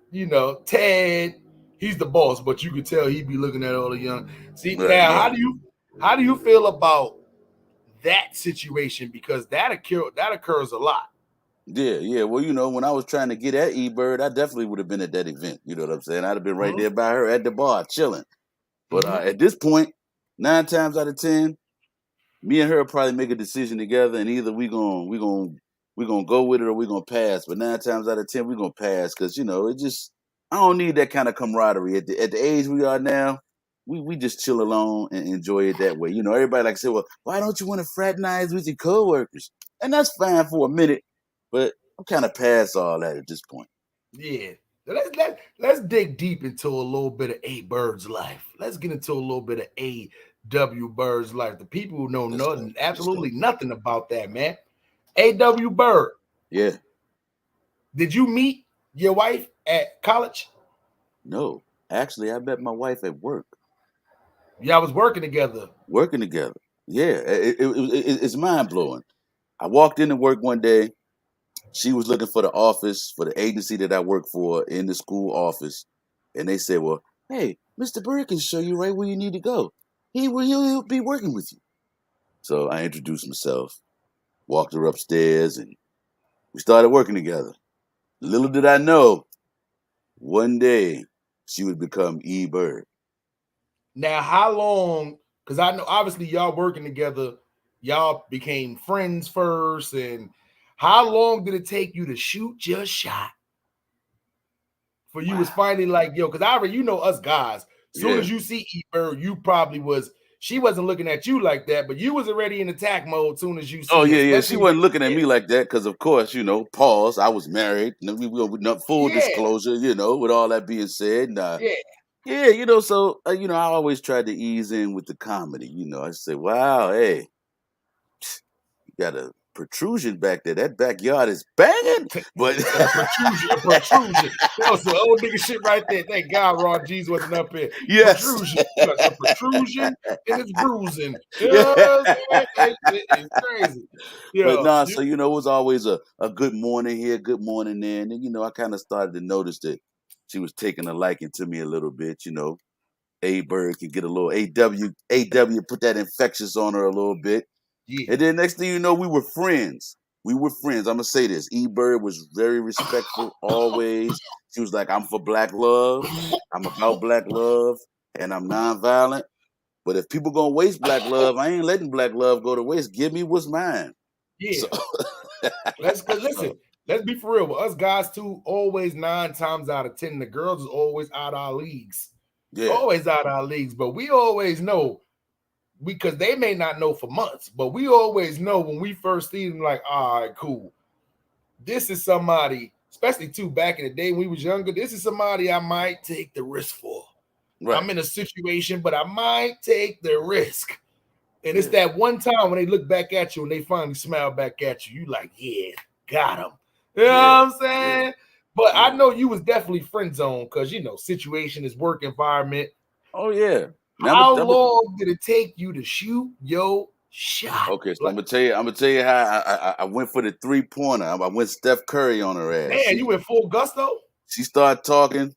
Ted. He's the boss, but you could tell he'd be looking at all the young. See, right, now, how do you feel about that situation because that occurs a lot. Yeah. Well, when I was trying to get at Byrd, I definitely would have been at that event. You know what I'm saying? I'd have been right there by her at the bar chilling. But at this point, 9 times out of 10, me and her will probably make a decision together, and either we gonna go with it or we gonna pass. But 9 times out of 10, we gonna pass because it just I don't need that kind of camaraderie at the age we are now. We just chill alone and enjoy it that way. Everybody like to say, well, why don't you want to fraternize with your coworkers? And that's fine for a minute, but I'm kind of past all that at this point. Yeah. Let's dig deep into a little bit of A Byrd's life. Let's get into a little bit of A.W. Byrd's life. The people who know absolutely nothing about that, man. A.W. Byrd. Yeah. Did you meet your wife at college? No. Actually, I met my wife at work. Y'all was working together. Working together. Yeah. It's mind-blowing. I walked into work one day. She was looking for the office for the agency that I work for in the school office. And they said, well, hey, Mr. Byrd can show you right where you need to go. He'll be working with you. So I introduced myself, walked her upstairs, and we started working together. Little did I know, one day she would become E. Byrd. Now, how long? Because I know obviously y'all working together, y'all became friends first. And how long did it take you to shoot your shot? For you was finally like, yo, because I already, us guys, as soon as you see E. Byrd, you probably she wasn't looking at you like that, but you was already in attack mode as soon as you see Oh, yeah. She wasn't looking at me like that because, of course, pause. I was married. Full disclosure, with all that being said. So, I always tried to ease in with the comedy. I say, wow, hey, you got a protrusion back there. That backyard is banging. But a protrusion. That was some old nigga shit right there. Thank God Ron G's wasn't up here. Yes. Protrusion. A protrusion and it's bruising. You know what I'm saying? It's crazy. But nah, so it was always a good morning here, good morning there. And I kind of started to notice that she was taking a liking to me a little bit, A. Byrd could get a little AW put that infectious on her a little bit. Yeah. And then next thing you know, we were friends. I'm gonna say this. E. Byrd was very respectful always. She was like, I'm for black love. I'm about black love, and I'm nonviolent. But if people gonna waste black love, I ain't letting black love go to waste. Give me what's mine. Yeah. Listen. Let's be for real. With us guys too, always 9 times out of 10, the girls is always out of our leagues. Yeah. Always out of our leagues, but we always know. Because they may not know for months, but we always know when we first see them, like, all right, cool. This is somebody, especially too back in the day when we was younger, this is somebody I might take the risk for. Right. I'm in a situation, but I might take the risk. And it's that one time when they look back at you and they finally smile back at you, you like, yeah, got him. You know what I'm saying? Yeah. But I know you was definitely friend zone because, situation is work environment. Oh, yeah. How long did it take you to shoot your shot? Okay, so I'm gonna tell you how I went for the 3-pointer. I went Steph Curry on her ass. Man, you went full gusto? She started talking,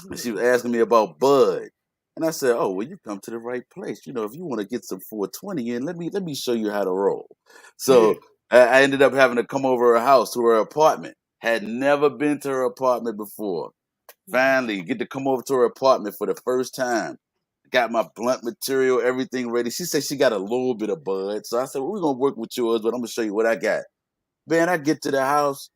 and she was asking me about Bud. And I said, oh, well, you come to the right place. If you want to get some 420 in, let me show you how to roll. So I ended up having to come over her house to her apartment. Had never been to her apartment before. Finally, get to come over to her apartment for the first time. Got my blunt material, everything ready. She said she got a little bit of bud. So I said, well, we're going to work with yours, but I'm going to show you what I got. Man, I get to the house,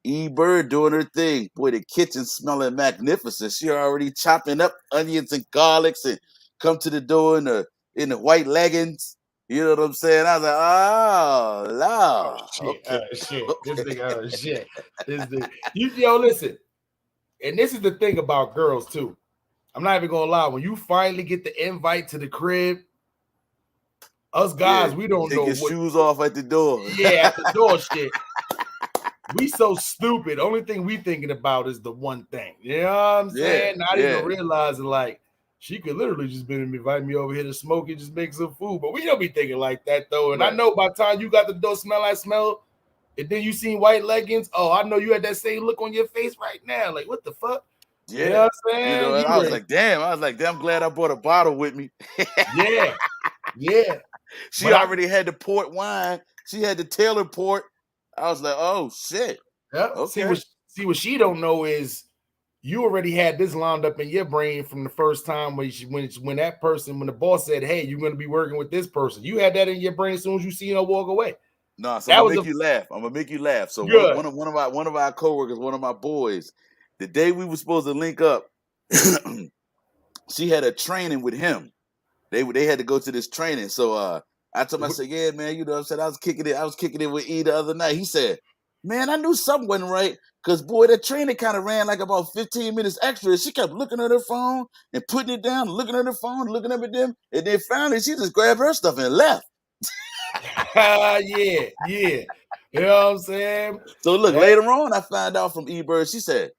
E. Byrd doing her thing. Boy, the kitchen smelling magnificent. She already chopping up onions and garlics and come to the door in the white leggings. You know what I'm saying? I was like, oh, Lord. Oh, shit. Okay. Shit. This nigga, oh, shit. This nigga. Listen. And this is the thing about girls, too. I'm not even gonna lie. When you finally get the invite to the crib, us guys, we don't know what shoes off at the door. Yeah, at the door, shit. We so stupid. Only thing we thinking about is the one thing. You know what I'm saying? Not even realizing like she could literally just been inviting me over here to smoke and just make some food. But we don't be thinking like that though. And I know by the time you got the door smell, and then you seen white leggings. Oh, I know you had that same look on your face right now. Like, what the fuck? Yeah, you know what I'm saying? I was like, damn. I'm glad I brought a bottle with me. Yeah. She But already had the port wine. She had the Taylor port. I was like, oh shit. Yeah. Okay. See what she don't know is you already had this lined up in your brain from the first time when the boss said, "Hey, you're going to be working with this person." You had that in your brain as soon as you see her walk away. No, so That I'm was gonna a make you laugh. I'm gonna make you laugh. So good. one of our coworkers, one of my boys, the day we were supposed to link up, she had a training with him. They had to go to this training. So I told him, I said, yeah, man, you know what I'm saying? I was kicking it with E the other night. He said, man, I knew something wasn't right. Cause boy, that training kind of ran like about 15 minutes extra. She kept looking at her phone and putting it down, looking at her phone, looking up at them. And then finally she just grabbed her stuff and left. yeah. You know what I'm saying? So look, later on, I found out from Byrd, she said,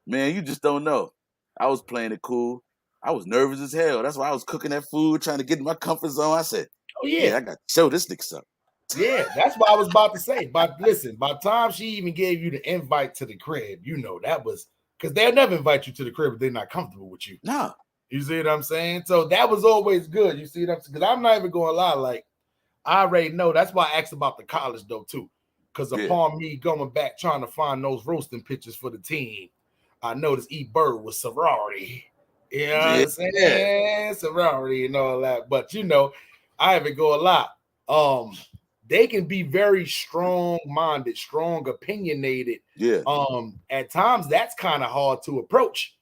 man, you just don't know. I was playing it cool. I was nervous as hell. That's why I was cooking that food, trying to get in my comfort zone. I said, Oh yeah, I got to show this nigga something. Yeah, that's what I was about to say. But listen, by the time she even gave you the invite to the crib, you know that was because they'll never invite you to the crib if they're not comfortable with you. No. You see what I'm saying? So that was always good. You see what I'm saying? Because I'm not even going to lie. Like, I already know. That's why I asked about the college, though, too. Because upon me going back trying to find those roasting pictures for the team, I noticed Byrd was sorority. You know what I'm saying? Yeah. Sorority and all that. But, you know, I haven't go a lot. They can be very strong-minded, strong, opinionated. Yeah. At times, that's kind of hard to approach.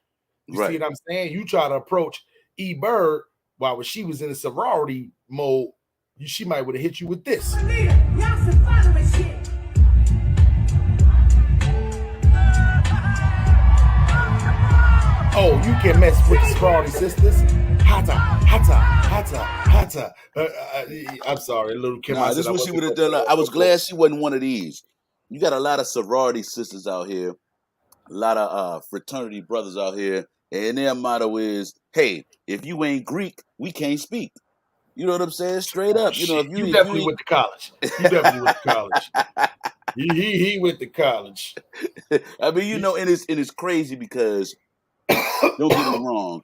You see what I'm saying? You try to approach Byrd while when she was in a sorority mode, she might would have hit you with this. Oh, you can mess with the sorority sisters. Hata. I'm sorry, little Kim. Nah, this is what she would have done. I was glad she wasn't one of these. You got a lot of sorority sisters out here, a lot of fraternity brothers out here, and their motto is, "Hey, if you ain't Greek, we can't speak." You know what I'm saying? Straight up. You know, if you definitely went to college. You definitely went to college. He went to college. I mean, you know, and it's crazy because don't get me wrong,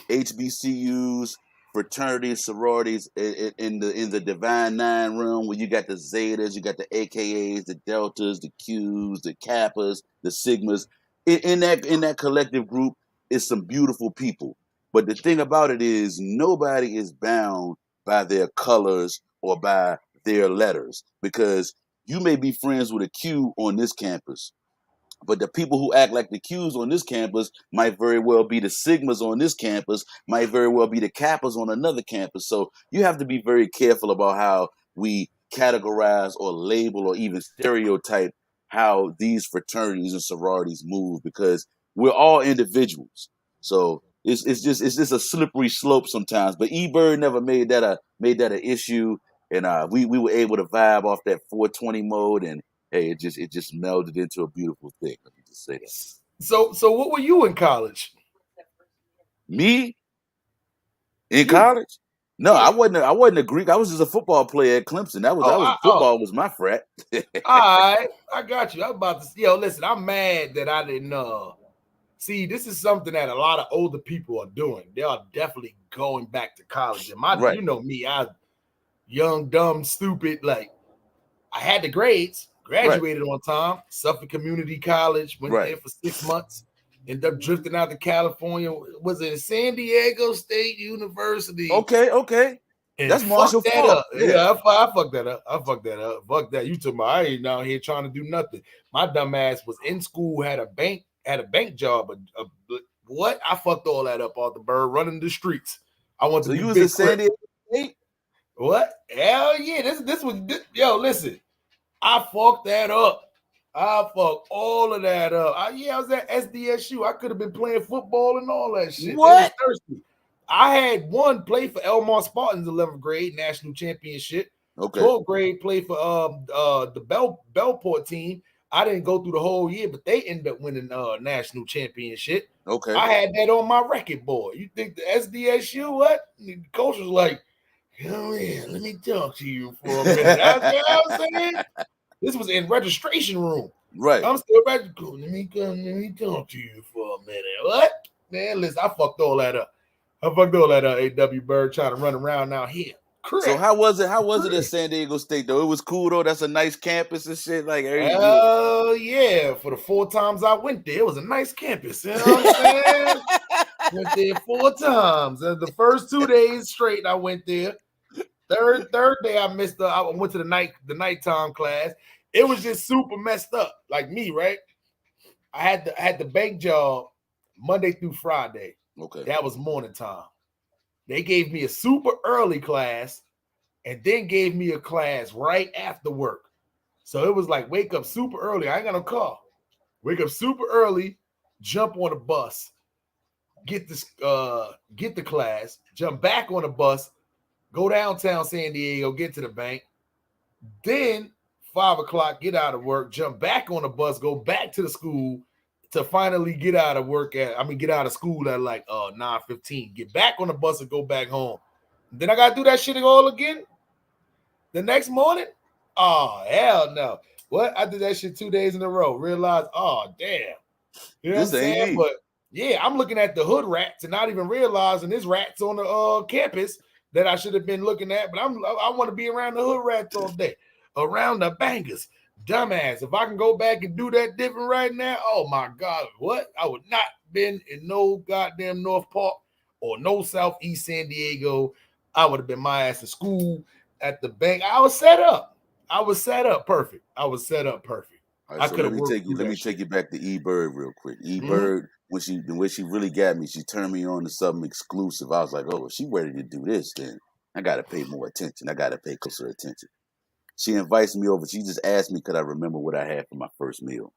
HBCUs, fraternities, sororities in the Divine Nine realm, where you got the Zetas, you got the AKAs, the Deltas, the Qs, the Kappas, the Sigmas. In that collective group is some beautiful people. But the thing about it is nobody is bound by their colors or by their letters, because you may be friends with a Q on this campus, but the people who act like the Qs on this campus might very well be the Sigmas on this campus, might very well be the Kappas on another campus. So you have to be very careful about how we categorize or label or even stereotype how these fraternities and sororities move, because we're all individuals. So it's just a slippery slope sometimes. But Byrd never made that an issue, and we were able to vibe off that 420 mode, and hey, it just melded into a beautiful thing. Let me just say that. So what were you in college? Me in college? No, I wasn't a Greek. I was just a football player at Clemson. Football was my frat. All right, I got you. I'm about to listen, I'm mad that I didn't see, this is something that a lot of older people are doing. They are definitely going back to college. And you know me, I young, dumb, stupid, like I had the grades, graduated on time, Suffolk Community College, went there for 6 months, ended up drifting out to California. Was it San Diego State University? Okay. And that's Marshall Falk. Yeah, I fucked that up. Fuck that. You took I ain't out here trying to do nothing. My dumb ass was in school, had a bank job. What? I fucked all that up off the Byrd, running the streets. I want to. So you was in San Diego State? What? Hell yeah! This was listen. I fucked that up. I fucked all of that up. I was at SDSU. I could have been playing football and all that shit. What? I had one play for Elmore Spartans 11th grade national championship. Okay. 12th grade play for the Bellport team. I didn't go through the whole year, but they ended up winning national championship. Okay. I had that on my record board. You think the SDSU what? The coach was like, "Hell yeah, let me talk to you for a minute." You know what I'm saying? This was in registration room. Right. I'm still registered. Let me talk to you for a minute. What? Man, listen, I fucked all that up. AW Byrd trying to run around out here. Correct. So how was it? How was it at San Diego State though? It was cool though. That's a nice campus and shit. Like, yeah. For the 4 times I went there, it was a nice campus. You know what I'm saying? Went there 4 times. And the first 2 days straight, I went there. Third day, I went to the nighttime class. It was just super messed up, like me, right? I had the bank job Monday through Friday. Okay. That was morning time. They gave me a super early class and then gave me a class right after work. So it was like, wake up super early. I ain't got no car. Wake up super early, jump on a bus, get the class, jump back on the bus, go downtown San Diego, get to the bank. Then 5 o'clock, get out of work, jump back on the bus, go back to the school to finally get out of school at like 9:15. Get back on the bus and go back home. Then I gotta do that shit all again the next morning. Oh, hell no. What? I did that shit 2 days in a row. Realized, oh damn. You know what I'm saying? But yeah, I'm looking at the hood rats and not even realizing there's rats on the campus that I should have been looking at. But I want to be around the hood rats all day, around the bangers. Dumbass. If I can go back and do that different right now, oh my God, what? I would not been in no goddamn North Park or no Southeast San Diego. I would have been my ass in school at the bank. I was set up perfect. All right, so let me take you back to Byrd real quick. Byrd, when she really got me, she turned me on to something exclusive. I was like, oh, if she ready to do this, then I gotta pay more attention. I gotta pay closer attention. She invites me over. She just asked me, could I remember what I had for my first meal?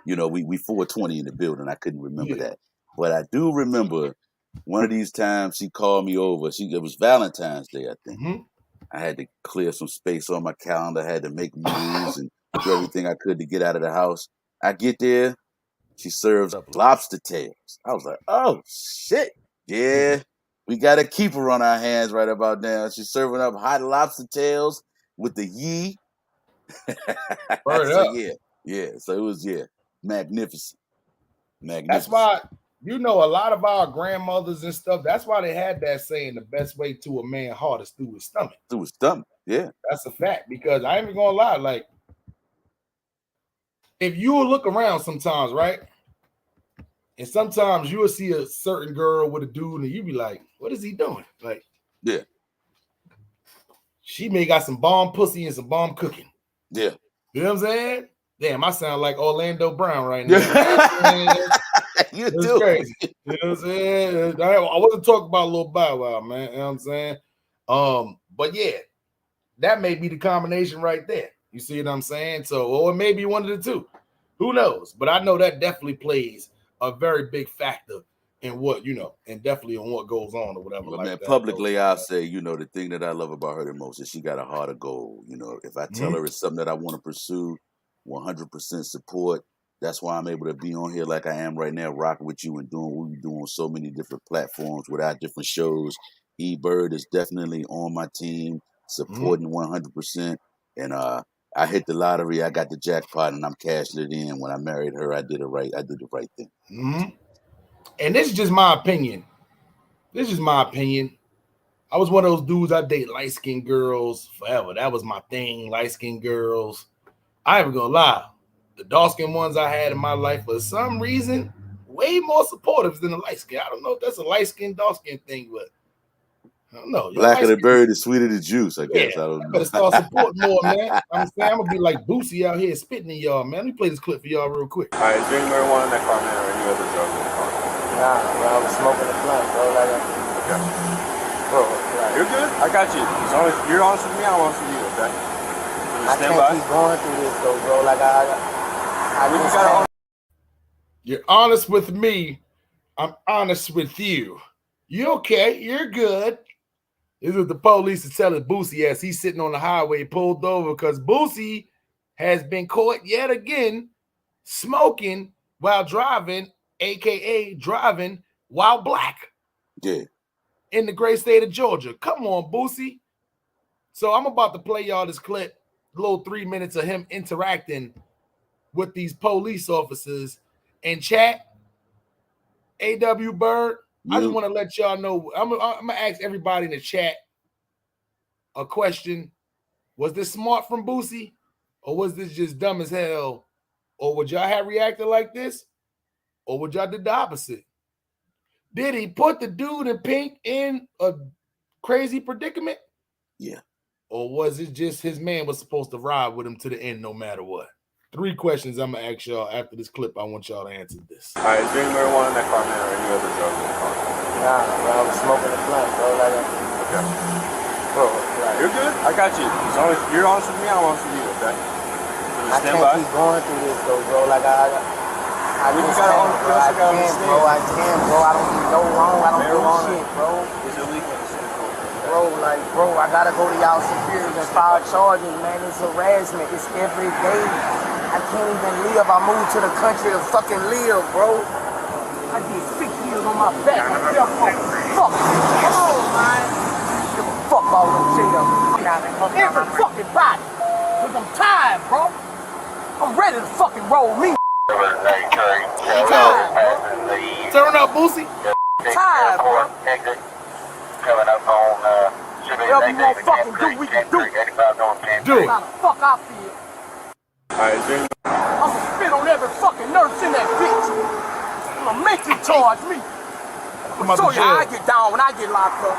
You know, we 420 in the building. I couldn't remember that. But I do remember one of these times she called me over. It was Valentine's Day, I think. I had to clear some space on my calendar. I had to make moves and do everything I could to get out of the house. I get there. She serves up lobster tails. I was like, oh, shit. Yeah, we got a keeper on our hands right about now. She's serving up hot lobster tails with the yee. So, yeah. So it was, magnificent. That's why, a lot of our grandmothers and stuff, that's why they had that saying, the best way to a man's heart is through his stomach. Through his stomach, yeah. That's a fact, because I ain't even gonna lie, like, if you will look around sometimes, right? And sometimes you will see a certain girl with a dude and you be like, what is he doing? Like, yeah. She may got some bomb pussy and some bomb cooking. Yeah. You know what I'm saying? Damn, I sound like Orlando Brown right now. You do. Crazy. You know what I'm saying? I wasn't talking about Lil Bow Wow, man. You know what I'm saying? But yeah, that may be the combination right there. You see what I'm saying? So, or it may be one of the two. Who knows? But I know that definitely plays a very big factor in what, and definitely on what goes on or whatever. But man, publicly, I'll say, the thing that I love about her the most is she got a heart of gold. If I tell her it's something that I want to pursue, 100% support. That's why I'm able to be on here like I am right now, rocking with you and doing what we do on so many different platforms with our different shows. Byrd is definitely on my team, supporting 100%. And I hit the lottery. I got the jackpot, and I'm cashing it in. When I married her, I did the right thing. And this is just my opinion. I was one of those dudes, I date light-skinned girls forever. That was my thing, light-skinned girls. I ain't gonna lie. The dark-skinned ones I had in my life, for some reason, way more supportive than the light-skinned. I don't know if that's a light-skinned, dark-skinned thing, but I don't know. Blacker the bird is sweeter the juice, I guess. Yeah, I don't know. Better start supporting more, man. I'm saying I'm gonna be like Boosie out here spitting in y'all, man. Let me play this clip for y'all real quick. All right, is there any marijuana in that car, man, or any other drugs in the car? Nah, bro, I was smoking a blunt, bro. Okay. Bro, you're good. I got you. As long as you're honest with me, I'm honest with you. Okay. I can't keep going through this though, bro. Like we just gotta. You're honest with me. I'm honest with you. You okay? You're good. This is what the police is telling Boosie as he's sitting on the highway pulled over because Boosie has been caught yet again smoking while driving, aka driving while black. Yeah. In the great state of Georgia. Come on, Boosie. So I'm about to play y'all this clip, little 3 minutes of him interacting with these police officers in chat. A.W. Byrd, I just want to let y'all know, I'm gonna ask everybody in the chat a question: was this smart from Boosie, or was this just dumb as hell? Or would y'all have reacted like this, or would y'all did the opposite? Did he put the dude in pink in a crazy predicament? Yeah. Or was it just his man was supposed to ride with him to the end no matter what? 3 questions I'm going to ask y'all after this clip. I want y'all to answer this. All right, is there any marijuana in that car, man, or any other drugs in the car? Nah, bro, I was smoking a blunt, bro. Like, Okay. Bro, you're good. I got you. As long as you're honest with me, I'm honest with you, okay? So I can't keep going through this, though, bro. Like, I just can't, bro. I can't, bro. I don't do no wrong. I don't do shit, bro. It's illegal in the city. Bro, I gotta go to y'all superiors and file charges, man. It's harassment. It's every day. I can't even live. I moved to the country to fucking live, bro. I get 6 years on my back. I feel fuck. Come on, man. Give a fuck about them jail. Every fucking body. Cause I'm tired, bro. I'm ready to fucking roll me. Tired, bro. Turn up, Boosie. Tired, bro. Coming up on Whatever you want fucking do, we can do. Do it. How the fuck I feel. All right, is there any... I'm gonna spit on every fucking nurse in that bitch. I'm gonna make you charge me. I'm gonna show you how I get down when I get locked up.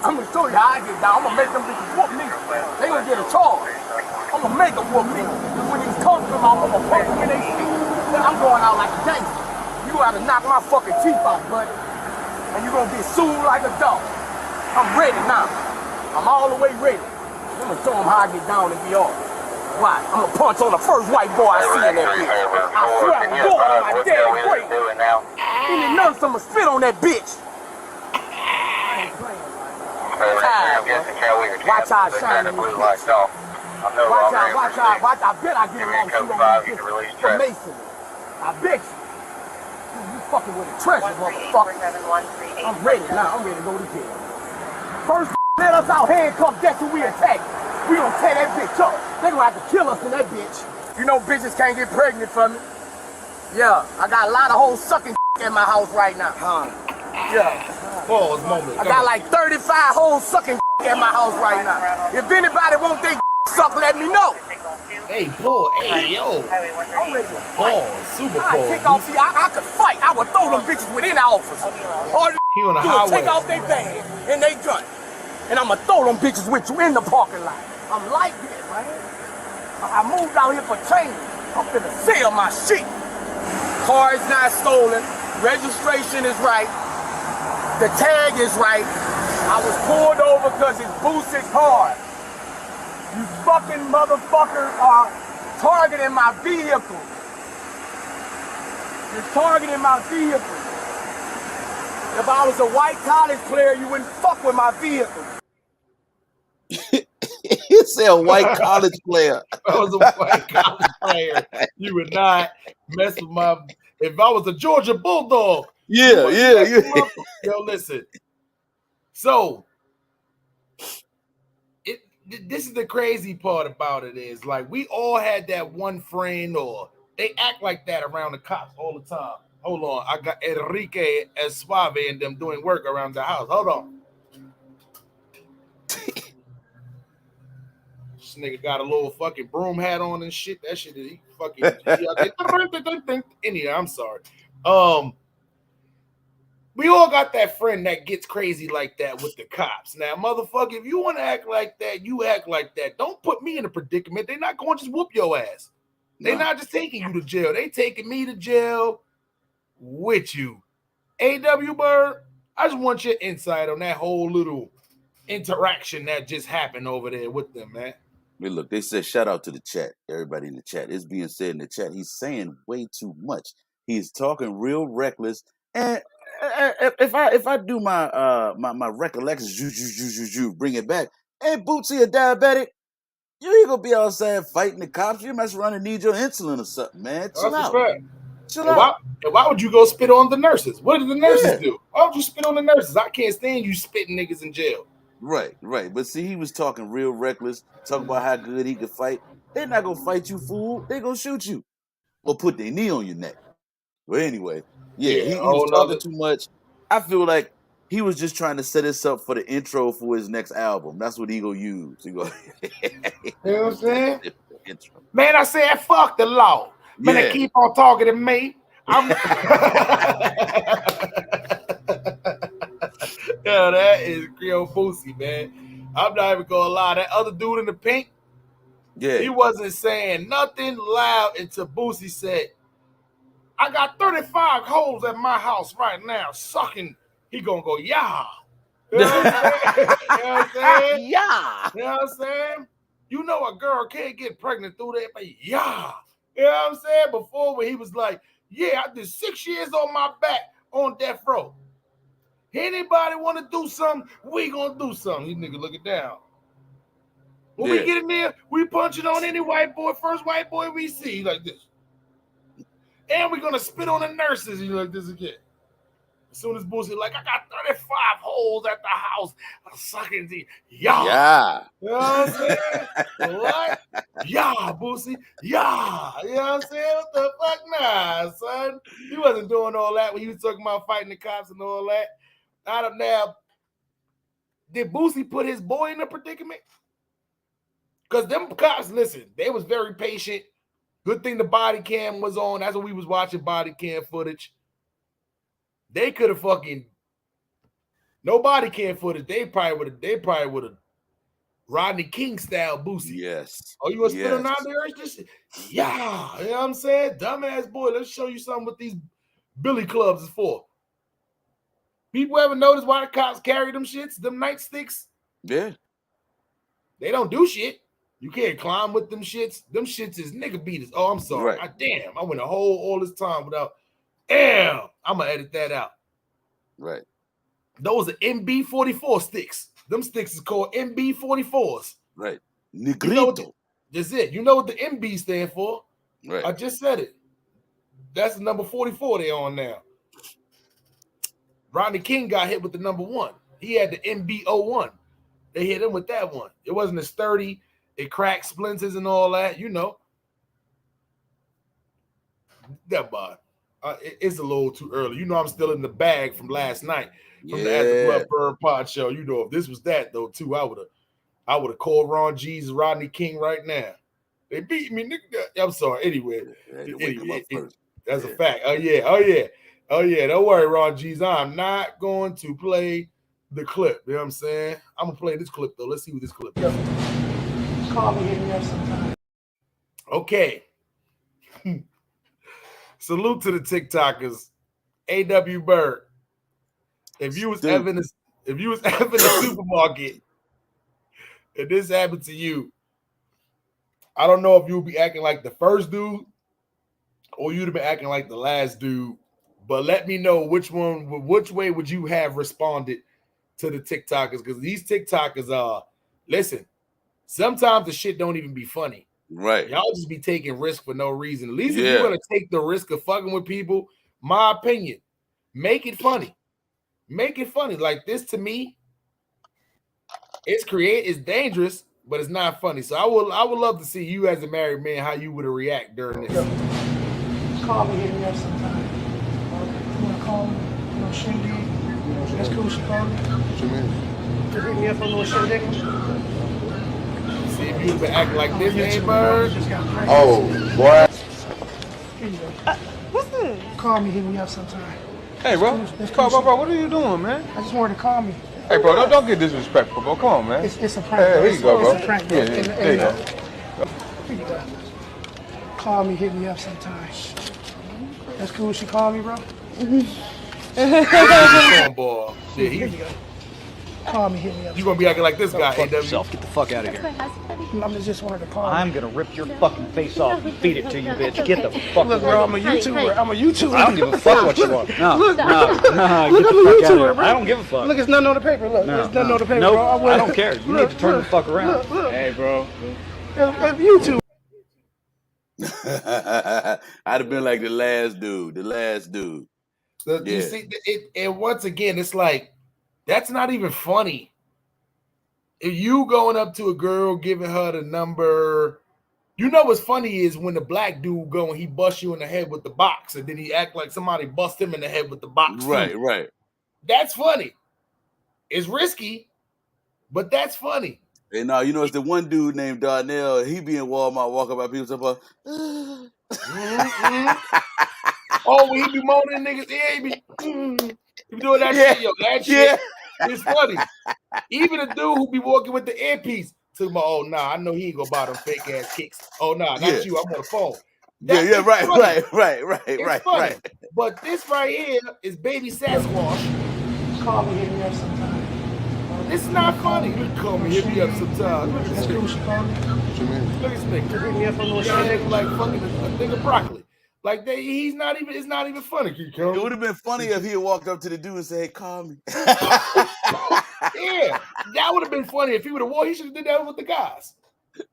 I'm gonna show you how I get down. I'm gonna make them bitches whoop me. They gonna get a charge. I'm gonna make them whoop me. And when these comes come out, I'm gonna punch them in their feet. Then I'm going out like a gangster. You gotta knock my fucking teeth out, buddy. And you gonna get sued like a dog. I'm ready now. I'm all the way ready. I'm gonna show them how I get down and be off. Why? I'm gonna punch on the first white boy I see in that bitch. I swear I'm going on my daddy break. Any nurse, I'm gonna spit on that bitch. I ain't playing. Tired, bro. Watch how I shine in this bitch. Watch out. I bet I get along with you on this bitch. For Mason. I bet you. You fucking with a treasure, motherfucker. I'm ready now. I'm ready to go to jail. First, let us out handcuffed. That's who we attack. We gonna tear that bitch up. They gonna have to kill us in that bitch. You know bitches can't get pregnant from me. Yeah, I got a lot of hoes sucking at my house right now. Yeah. Pause moment. I got like 35 hoes sucking at my house right now. If anybody want they suck, let me know. Hey, boy. Hey, yo. I'm ready to Pause. Super pause. take off. See, I could fight. I would throw them bitches within the office. All you He on the do is highway. take off their bag and they gun. And I'ma throw them bitches with you in the parking lot. I'm like this, man. I moved out here for training. I'm finna sell my shit. Car is not stolen. Registration is right. The tag is right. I was pulled over because it's Boosie's car. You fucking motherfuckers are targeting my vehicle. You're targeting my vehicle. If I was a white college player, you wouldn't fuck with my vehicle. He said a white college player. If I was a white college player, you would not mess with my. If I was a Georgia Bulldog, Yeah. Yo, listen. So, this is the crazy part about it is like we all had that one friend, or they act like that around the cops all the time. Hold on, I got Enrique and Suave and them doing work around the house. Hold on. This nigga got a little fucking broom hat on and shit. That shit is fucking. Anyway, I'm sorry. We all got that friend that gets crazy like that with the cops. Now, motherfucker, if you want to act like that, you act like that. Don't put me in a predicament. They're not going to just whoop your ass. They're not just taking you to jail. They taking me to jail with you. A.W. Byrd, I just want your insight on that whole little interaction that just happened over there with them, man. Hey, look, they said shout out to the chat. Everybody in the chat. It's being said in the chat. He's saying way too much. He's talking real reckless. And if I do my recollections, bring it back. Hey, Bootsy, a diabetic. You ain't gonna be outside fighting the cops. You must run and need your insulin or something, man. Chill out. Chill out. Why would you go spit on the nurses? What did the nurses do? Why would you spit on the nurses? I can't stand you spitting niggas in jail. Right. But see, he was talking real reckless, talking about how good he could fight. They're not gonna fight you, fool. They're gonna shoot you or put their knee on your neck. But anyway, he was talking too much. I feel like He was just trying to set us up for the intro for his next album. That's what he gonna use. He go, you know what I'm saying? Intro. Man, I said, fuck the law. Man, they keep on talking to me. I'm Yo, that is Creole Boosie, man. I'm not even gonna lie. That other dude in the pink, he wasn't saying nothing loud until Boosie said, I got 35 holes at my house right now, sucking. He gonna go, yeah. You know what I'm saying? Yeah. You know what I'm saying? You know a girl can't get pregnant through that, but yeah. You know what I'm saying? Before when he was like, yeah, I did 6 years on my back on death row. Anybody want to do something, we gonna do something. These niggas looking down. When we get in there, we punching on any white boy, first white boy we see like this. And we're gonna spit on the nurses, like this again. As soon as Boosie like, I got 35 holes at the house. I'm sucking the yeah. You know what I'm saying? What? Yeah, Boosie. Yeah. You know what I'm saying? What the fuck? Nah, son. He wasn't doing all that when he was talking about fighting the cops and all that. Out of now, did Boosie put his boy in a predicament? Because them cops, listen, they was very patient. Good thing the body cam was on. That's when we was watching body cam footage. They could have fucking no body cam footage. They probably would have Rodney King style Boosie. Yes. Oh, you want to spit on out there? Just, yeah. You know what I'm saying? Dumbass boy, let's show you something what these billy clubs is for. People ever notice why the cops carry them shits, them nightsticks? Yeah. They don't do shit. You can't climb with them shits. Them shits is nigga beaters. Oh, I'm sorry. Right. Damn, I went all this time without. Damn, I'm gonna edit that out. Right. Those are MB44 sticks. Them sticks is called MB44s. Right. Negrito. That's it. You know what the MB stand for? Right. I just said it. That's the number 44 they on now. Rodney King got hit with the number 1. He had the MB01. They hit him with that one. It wasn't as sturdy. It cracked splinters and all that, you know. That bud. It's a little too early. You know I'm still in the bag from last night from the At the Club Byrd Pod show. You know, if this was that though too, I would have called Ron G's Rodney King right now. They beat me, nigga. I'm sorry. Anyway, that's a fact. Oh yeah. Don't worry, Ron G's. I'm not going to play the clip. You know what I'm saying? I'm gonna play this clip though. Let's see what this clip is. Call me, hit me up sometime. Okay. Salute to the TikTokers. A.W. Byrd. If you was ever in the supermarket and this happened to you, I don't know if you'll be acting like the first dude or you'd have been acting like the last dude, but let me know which way would you have responded to the TikTokers, because these TikTokers are, listen, sometimes the shit don't even be funny. Right. Y'all just be taking risk for no reason. At least if you're going to take the risk of fucking with people, my opinion, make it funny. Make it funny. Like this to me, it's dangerous, but it's not funny. So I would love to see you as a married man, how you would react during this. Call me, hit me up sometime. You want to call me? You know, shindig. That's cool, she called me. What you mean? Just hit me up for a little shindig. See if you've been acting like this, ain't Byrd? Oh, boy. Here you go. What's this? Call me, hit me up sometime. Hey, bro. Bro, what are you doing, man? I just wanted to call me. Hey, bro, don't get disrespectful, bro. Come on, man. It's a prank. Hey, here you go, bro. It's a prank, bro. Yeah, there you go. Here you go. Call me, hit me up sometime. That's cool. She called me, bro. Cornball. Here you go. Call me, hit me up. You gonna be acting like this guy, Fuck yourself. Get the fuck out of here. I just wanted to call. I'm gonna rip your fucking face off and feed it to you, bitch. Get the fuck. Look, bro, I'm a YouTuber. I don't give a fuck what you want. No, look, no, look, get I'm the a fuck YouTuber, out of here. bro. I don't give a fuck. Look, it's nothing on the paper. Look, No, it's nothing on the paper, nope, bro. I don't care. You need to turn the fuck around. Hey, bro. YouTube. I'd have been like the last dude. You see, and once again, it's like, that's not even funny. If you going up to a girl, giving her the number, you know what's funny is when the black dude go and he bust you in the head with the box, and then he act like somebody bust him in the head with the box. Right. That's funny. It's risky, but that's funny. Hey, now you know it's the one dude named Darnell. He be in Walmart walking by people talking about. Oh, when he be moaning niggas, yeah, he be doing that Yeah, shit, yo. That yeah. shit is funny. Even a dude who be walking with the earpiece to my, oh nah, I know he ain't gonna buy them fake ass kicks. Oh nah, not Yeah. you. I'm on the phone. Yeah, That yeah, is right, funny. right. It's funny. But this right here is Baby Sasquatch. Call me, hit me up sometime. This is not funny. Look, call me, hit me up sometime. Look at this That's cool, she called me. Look at this nigga. Hit me up on no Yeah, shit. nigga like fucking a thing of broccoli. Like he's not even. It's not even funny. It would have been funny if he had walked up to the dude and said, "Hey, call me." Yeah, that would have been funny if he would have won. He should have did that with the guys.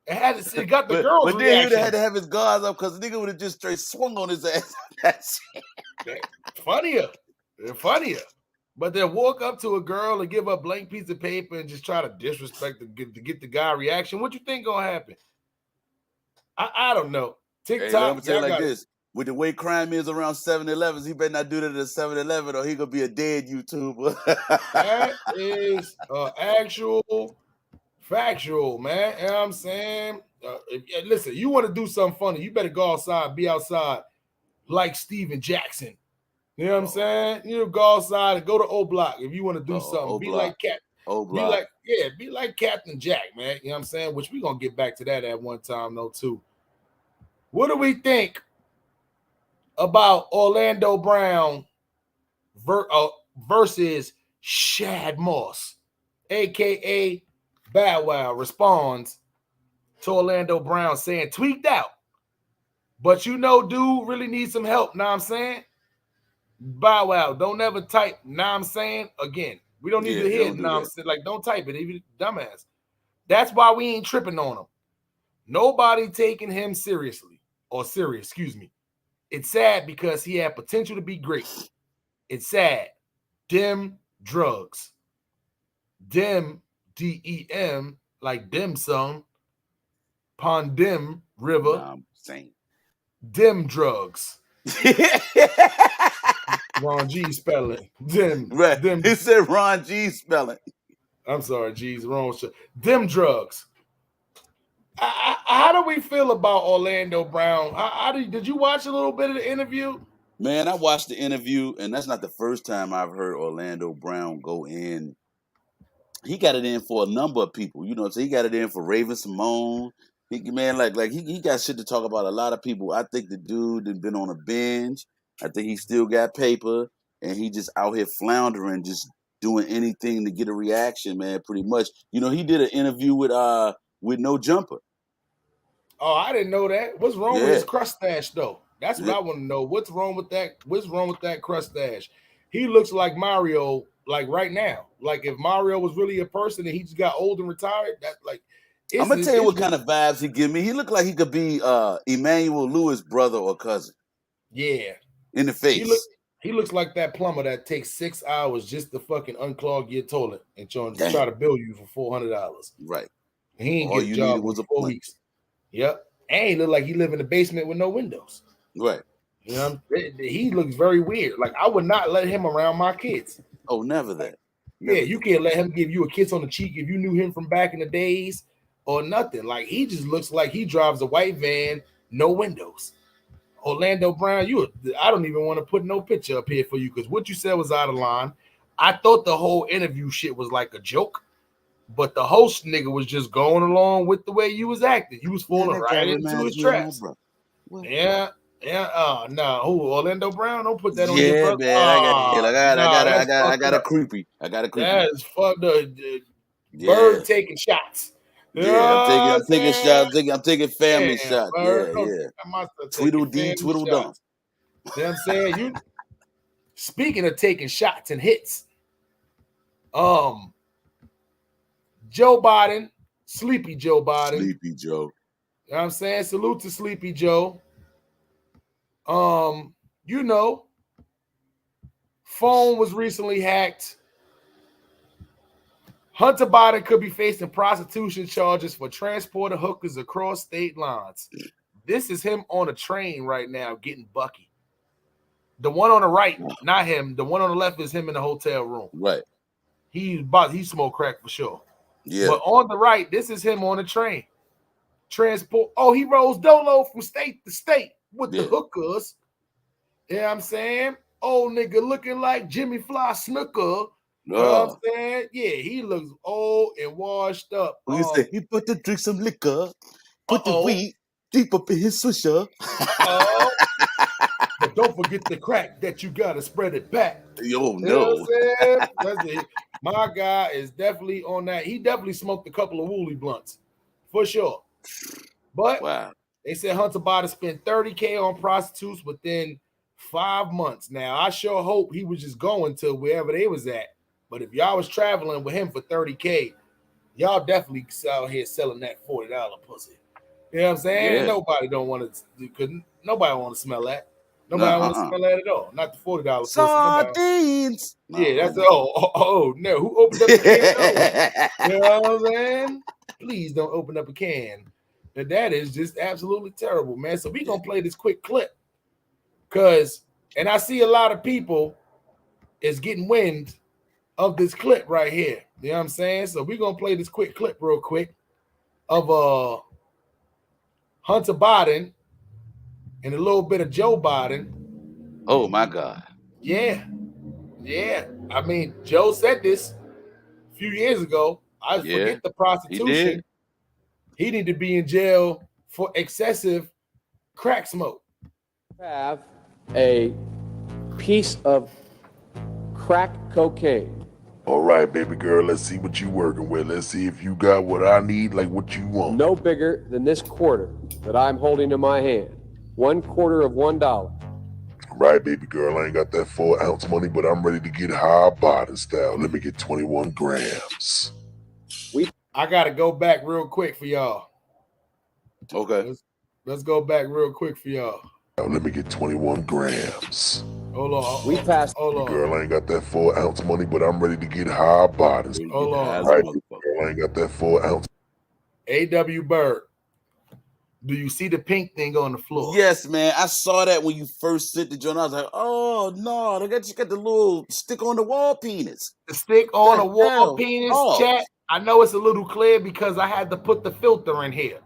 It got the girls' but then he would have reaction. had to have his guards up because the nigga would have just straight swung on his ass. That's Funnier. But then walk up to a girl and give her a blank piece of paper and just try to disrespect to get the guy reaction. What you think gonna happen? I don't know. TikTok. Hey, I'm gonna tell you like this. With the way crime is around 7-Elevens, he better not do that at a 7-Eleven or he gonna be a dead YouTuber. That is actual factual, man. You know what I'm saying? Listen, you want to do something funny, you better go outside, be outside like Steven Jackson. You know what I'm saying? You go outside and go to O Block if you want to do something. Be like be like Captain Jack, man. You know what I'm saying? Which we're gonna get back to that at one time, though, too. What do we think about Orlando Brown versus Shad Moss, aka Bow Wow, responds to Orlando Brown saying, tweaked out. But you know, dude really needs some help. Know what I'm saying? Bow Wow, don't ever type, know what I'm saying? Again, we don't need to hear, know what I'm saying? Like, don't type it, even dumbass. That's why we ain't tripping on him. Nobody taking him seriously or serious, excuse me. It's sad because he had potential to be great. It's sad. Dim drugs. Dim, D-E-M, like dim sum. Pondim River. No, I'm saying. Dim drugs. Ron G spelling. Dim. Right. Dim. He said Ron G spelling. I'm sorry, G's wrong. Dim drugs. How do we feel about Orlando Brown? Did you watch a little bit of the interview? Man, I watched the interview, and that's not the first time I've heard Orlando Brown go in. He got it in for a number of people, you know. So he got it in for Raven Simone. He got shit to talk about a lot of people. I think the dude had been on a binge. I think he still got paper, and he just out here floundering, just doing anything to get a reaction, man. Pretty much, you know. He did an interview with No Jumper. Oh, I didn't know that. What's wrong with his crustache though? That's what I want to know. What's wrong with that? What's wrong with that crustache? He looks like Mario, like right now. Like if Mario was really a person and he just got old and retired, that like. I'm gonna tell you what kind of vibes he give me. He looked like he could be Emmanuel Lewis' brother or cousin. Yeah, in the face. He looks like that plumber that takes 6 hours just to fucking unclog your toilet and try to bill you for $400. Right. And he ain't get a job in 4 weeks. Yep. And he look like he live in the basement with no windows. Right. You know, he looks very weird. Like I would not let him around my kids. Oh, never that. Never. Yeah, you can't let him give you a kiss on the cheek if you knew him from back in the days or nothing. Like he just looks like he drives a white van, no windows. Orlando Brown, I don't even want to put no picture up here for you because what you said was out of line. I thought the whole interview shit was like a joke. But the host nigga was just going along with the way you was acting. You was falling right into his traps. Yeah. No. Who? Orlando Brown? Don't put that on your brother. Man, I got a creepy. That is fucked up. Byrd taking shots. I'm taking shots. I'm taking family shots. Yeah. Twiddle dee, twiddle dum. You know what I'm saying? Speaking of taking shots and hits, Joe Biden, Sleepy Joe Biden. Sleepy Joe. You know what I'm saying? Salute to Sleepy Joe. Phone was recently hacked. Hunter Biden could be facing prostitution charges for transporting hookers across state lines. This is him on a train right now getting bucky. The one on the right, not him. The one on the left is him in the hotel room. Right. he smoked crack for sure. Yeah. But on the right, this is him on a train. Transport. Oh, he rolls dolo from state to state with the hookers. You know what I'm saying? Old nigga looking like Jimmy Fly Snooker. You know what I'm saying? Yeah, he looks old and washed up. He said he put to drink some liquor, put the weed deep up in his swisher. But don't forget the crack that you gotta spread it back. Yo, You know no. what I'm saying? That's it. My guy is definitely on that. He definitely smoked a couple of Wooly blunts for sure. But they said Hunter Biden spent $30K on prostitutes within 5 months. Now, I sure hope he was just going to wherever they was at. But if y'all was traveling with him for $30K, y'all definitely out here selling that $40 pussy. You know what I'm saying? Yeah. Nobody don't want to. Nobody want to smell that. Nobody want to smell that at all. Not the $40 pussy. Sardines. Yeah, that's no. Who opened up the can? You know what I'm saying? Please don't open up a can. And that is just absolutely terrible, man. So we gonna play this quick clip. And I see a lot of people is getting wind of this clip right here. You know what I'm saying? So we're gonna play this quick clip real quick of Hunter Biden and a little bit of Joe Biden. Oh my God. Yeah. I mean, Joe said this a few years ago. I forget the prostitution. He need to be in jail for excessive crack smoke. Have a piece of crack cocaine. All right, baby girl, let's see what you working with. Let's see if you got what I need, like what you want. No bigger than this quarter that I'm holding in my hand. 1/4 of $1. Right, baby girl, I ain't got that 4-ounce money, but I'm ready to get high Biden style. Let me get 21 grams. I gotta go back real quick for y'all. Okay. Let's go back real quick for y'all. Let me get 21 grams. Hold on. We passed. Hold on. Girl, I ain't got that 4-ounce money, but I'm ready to get high Biden. Hold on. Right, girl, I ain't got that 4-ounce. A.W. Byrd. Do you see the pink thing on the floor? Yes, man. I saw that when you first sent the joint. I was like, oh no, they just got the little stick on the wall penis. The stick on a wall penis, chat. I know it's a little clear because I had to put the filter in here.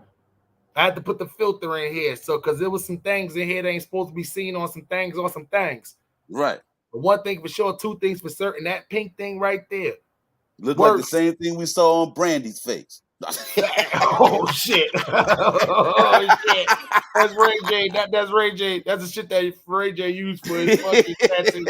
So, because there was some things in here that ain't supposed to be seen on some things. Right. But one thing for sure, two things for certain. That pink thing right there. Looked like the same thing we saw on Brandy's face. Oh shit. Oh shit. That's Ray J. That's Ray J. That's the shit that Ray J used for his fucking tattoo.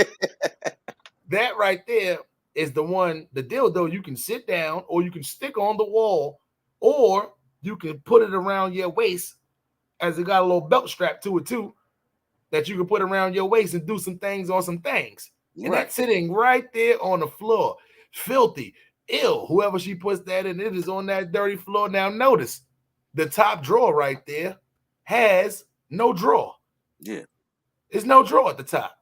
That right there is the dildo you can sit down or you can stick on the wall or you can put it around your waist as it got a little belt strap to it too that you can put around your waist and do some things on some things. And that's sitting right there on the floor. Filthy. Ill. Whoever she puts that in, it is on that dirty floor. Now notice the top drawer right there has no drawer. Yeah. There's no drawer at the top.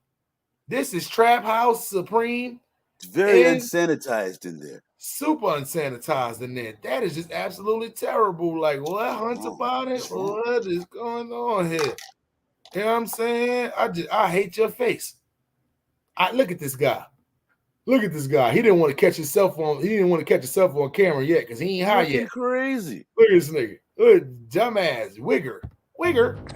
This is Trap House Supreme. It's very unsanitized in there. Super unsanitized in there. That is just absolutely terrible. Like, what, Hunter Biden? What is going on here? You know what I'm saying? I hate your face. Look at this guy. Look at this guy. He didn't want to catch himself on. He didn't want to catch himself on camera yet because he ain't high yet. Crazy. Look at this nigga. Look at dumbass wigger.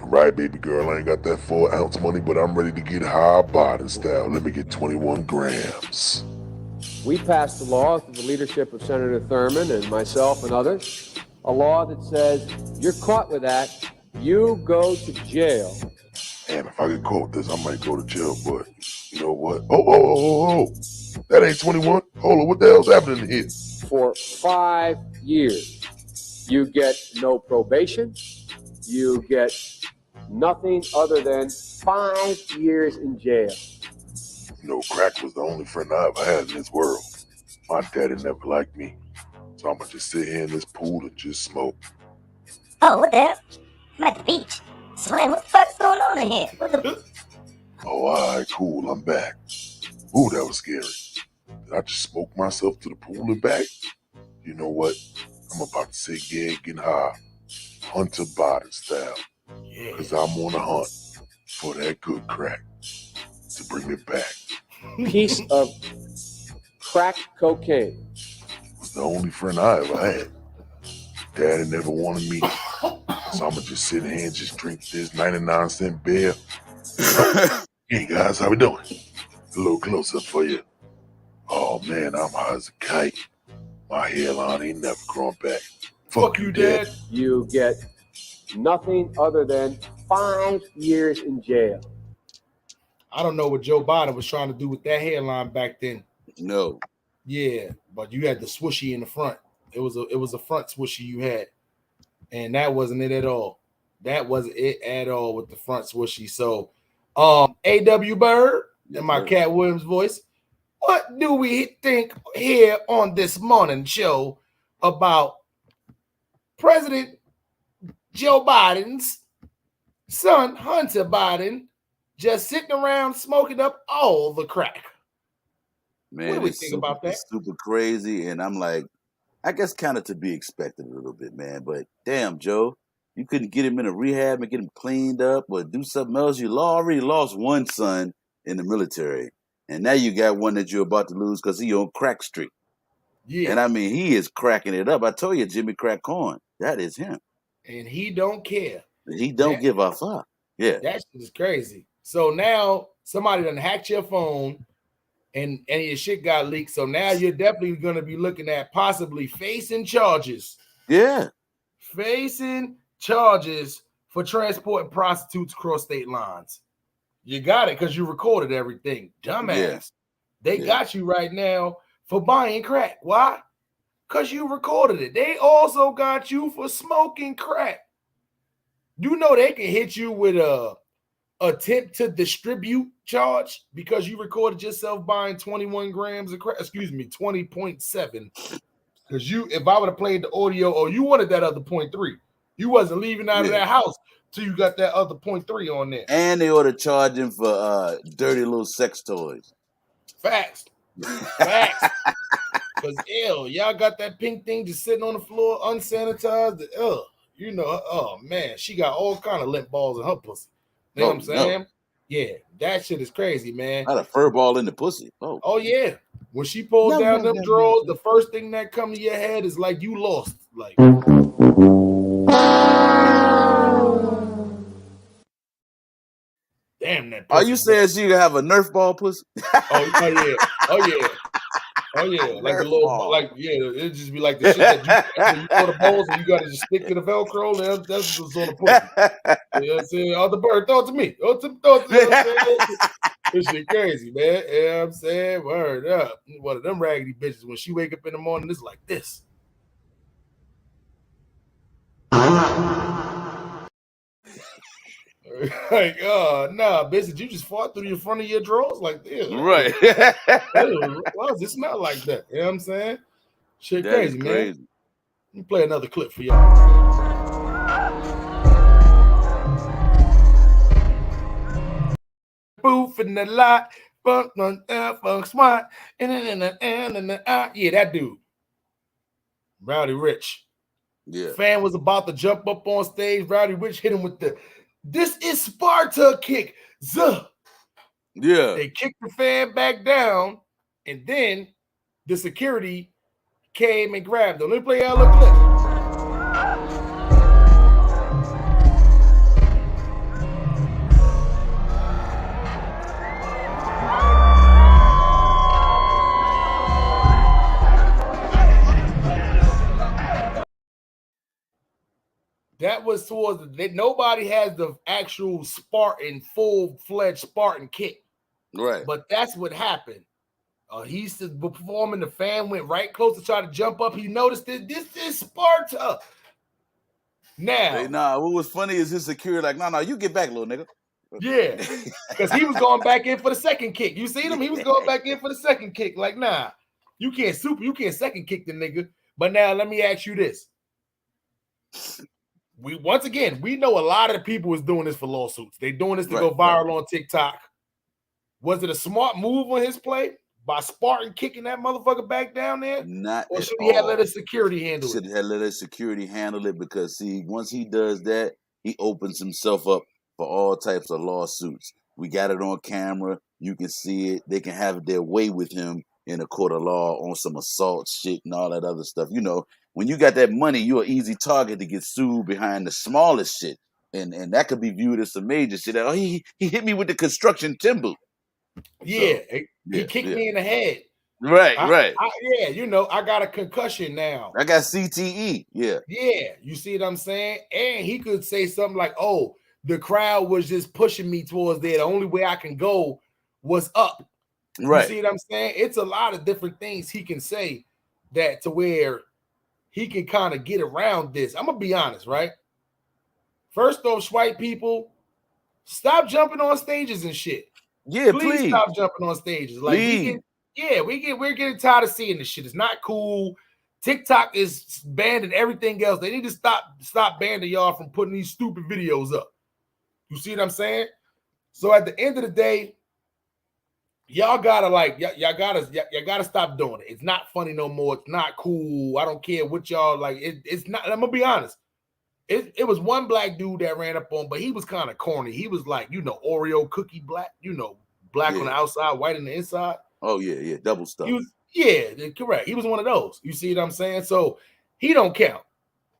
Right, baby girl, I ain't got that 4-ounce money, but I'm ready to get high Biden style. Let me get 21 grams. We passed a law through the leadership of Senator Thurmond and myself and others, a law that says you're caught with that, you go to jail. Damn, if I get caught with this, I might go to jail, but you know what? Oh. That ain't 21. Hold on, what the hell's happening here? For 5 years. You get no probation. You get nothing other than 5 years in jail. You know, crack was the only friend I ever had in this world. My daddy never liked me. So I'm gonna just sit here in this pool and just smoke. Oh, what the hell? I'm at the beach. Slim, what the fuck's going on in here? Oh, all right, cool, I'm back. Ooh, that was scary. Did I just smoke myself to the pool and back? You know what? I'm about to sit here getting high. Hunter Biden style. Because I'm on a hunt for that good crack to bring me back. Piece of crack cocaine. Was the only friend I ever had. Daddy never wanted me, so I'ma just sit here and just drink this 99-cent beer. Hey guys, how we doing? A little close up for you. Oh man, I'm high as a kite. My hairline ain't never grown back. Fuck you, Dad. You get nothing other than 5 years in jail. I don't know what Joe Biden was trying to do with that hairline back then. No. Yeah, but you had the swooshy in the front. It was a front swooshy you had, and that wasn't it at all. That wasn't it at all with the front swooshy. So, A.W. Byrd in my Cat Williams voice. What do we think here on this morning show about President Joe Biden's son, Hunter Biden, just sitting around smoking up all the crack? Man, what do we think about that? It's super crazy, and I'm like, I guess kind of to be expected a little bit, man. But damn, Joe, you couldn't get him in a rehab and get him cleaned up or do something else. You already lost one son in the military, and now you got one that you're about to lose because he on crack streak. Yeah. And I mean, he is cracking it up. I told you, Jimmy Crack Corn, that is him. And he don't care. He don't give a fuck. Yeah. That shit is crazy. So now somebody done hacked your phone and your shit got leaked. So now you're definitely going to be looking at possibly facing charges. Yeah. Facing charges for transporting prostitutes across state lines. You got it because you recorded everything. Dumbass. Yeah. They got you right now for buying crack. Why? Because you recorded it. They also got you for smoking crack. You know they can hit you with a attempt to distribute charge because you recorded yourself buying 21 grams of crack. Excuse me, 20.7. Because if I would have played the audio, or you wanted that other 0.3, you wasn't leaving out of that house till you got that other 0.3 on there. And they ought to charge him for dirty little sex toys. Facts. Facts. Because y'all got that pink thing just sitting on the floor, unsanitized. You know, oh man, she got all kind of lint balls in her pussy. You know what I'm saying? No. Yeah, that shit is crazy, man. Not a fur ball in the pussy. Oh yeah. When she pulled down them drawers, the first thing that come to your head is like you lost. Like damn that pussy. Are you saying she gonna have a Nerf ball pussy? Oh yeah. Oh yeah. Oh yeah, like the little, like it'd just be like the shit that you throw the balls and you got to just stick to the Velcro. That's what's on the pussy. You know what I'm saying? Oh, the bird, throw it to me. Throw it to me. This shit crazy, man. You know what I'm saying? Word up. One of them raggedy bitches, when she wake up in the morning, it's like this. Like, oh nah, bitch, did you just fart through the front of your drawers like this? Right. Why does it smell like that? You know what I'm saying? Shit That crazy, is man. crazy. Let me play another clip for y'all. Booth in the lot, funk smart, yeah, that dude. Rowdy Rich. Yeah. Fan was about to jump up on stage. Rowdy Rich hit him with the "This is Sparta" kick. Zuh. Yeah. They kicked the fan back down, and then the security came and grabbed him. Let me play y'all a little clip. That was towards nobody has the actual Spartan, full-fledged Spartan kick. Right. But that's what happened. He's performing. The fan went right close to try to jump up. He noticed that this is Sparta. Now, what was funny is his security like, no, you get back, little nigga. Yeah, because he was going back in for the second kick. You seen him? He was going back in for the second kick. Like, nah, you can't second kick the nigga. But now let me ask you this. We know a lot of the people is doing this for lawsuits. They doing this to go viral on TikTok. Was it a smart move on his play by Spartan kicking that motherfucker back down there? Not or at should he have all. let his security handle it? Should have let his security handle it because see, once he does that, he opens himself up for all types of lawsuits. We got it on camera. You can see it. They can have their way with him in a court of law on some assault shit and all that other stuff. You know, when you got that money, you're an easy target to get sued behind the smallest shit. And that could be viewed as some major shit. Oh, he hit me with the construction timber. Yeah, So, he kicked me in the head. Right. Yeah, you know, I got a concussion now. I got CTE. Yeah. Yeah, you see what I'm saying? And he could say something like, oh, the crowd was just pushing me towards there. The only way I can go was up. Right. You see what I'm saying? It's a lot of different things he can say that to where he can kind of get around this. I'm going to be honest, right? First off, white people, stop jumping on stages and shit. Yeah, please stop jumping on stages. Like we're getting tired of seeing this shit. It's not cool. TikTok is banning everything else. They need to stop banning y'all from putting these stupid videos up. You see what I'm saying? So at the end of the day, y'all gotta y'all gotta stop doing it. It's not funny no more. It's not cool. I don't care what y'all like. It's not. I'm gonna be honest. It was one black dude that ran up on, but he was kind of corny. He was like, you know, Oreo cookie black, you know, black on the outside, white on the inside. Oh, yeah, double stuff. Correct. He was one of those. You see what I'm saying? So he don't count.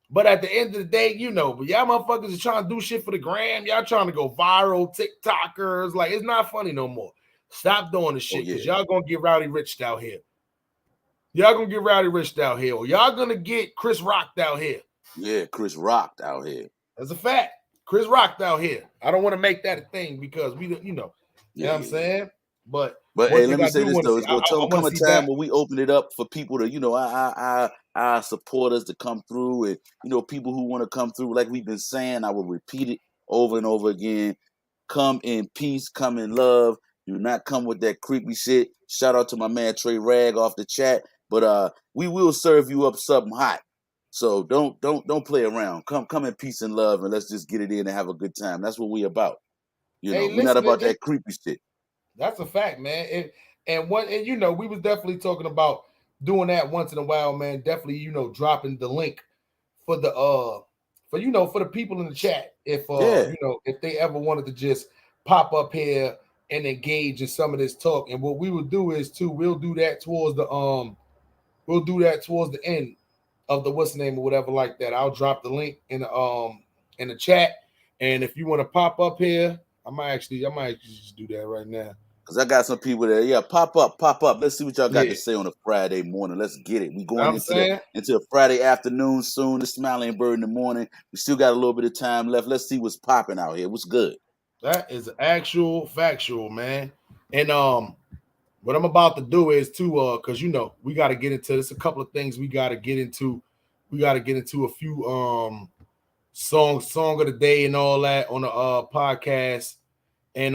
But at the end of the day, you know, but y'all motherfuckers are trying to do shit for the gram. Y'all trying to go viral, TikTokers. Like, it's not funny no more. Stop doing this shit because y'all gonna get rowdy rich out here. Y'all gonna get rowdy rich out here. Or y'all gonna get Chris Rocked out here. Yeah, Chris Rocked out here. That's a fact. Chris Rocked out here. I don't want to make that a thing because we, you know what I'm saying? But hey, let me say this though. It's gonna come a time when we open it up for people to, you know, our supporters to come through, and you know, people who want to come through. Like we've been saying, I will repeat it over and over again. Come in peace, come in love. Do not come with that creepy shit. Shout out to my man Trey Rag off the chat. But we will serve you up something hot. So don't play around. Come in peace and love, and let's just get it in and have a good time. That's what we about. You know, we're not about that creepy shit. That's a fact, man. And you know, we was definitely talking about doing that once in a while, man. Definitely, you know, dropping the link for the for the people in the chat. If you know, if they ever wanted to just pop up here and engage in some of this talk. And what we will do is we'll do that towards the end of the what's the name or whatever like that. I'll drop the link in the chat. And if you want to pop up here, I might actually just do that right now. Cause I got some people there. Pop up. Let's see what y'all got to say on a Friday morning. Let's get it. We going into a Friday afternoon soon. The Smiley and Byrd in the morning. We still got a little bit of time left. Let's see what's popping out here. What's good? That is actual factual, man. And what I'm about to do is because you know we got to get into this. A couple of things we got to get into. We got to get into a few song of the day and all that on the podcast. And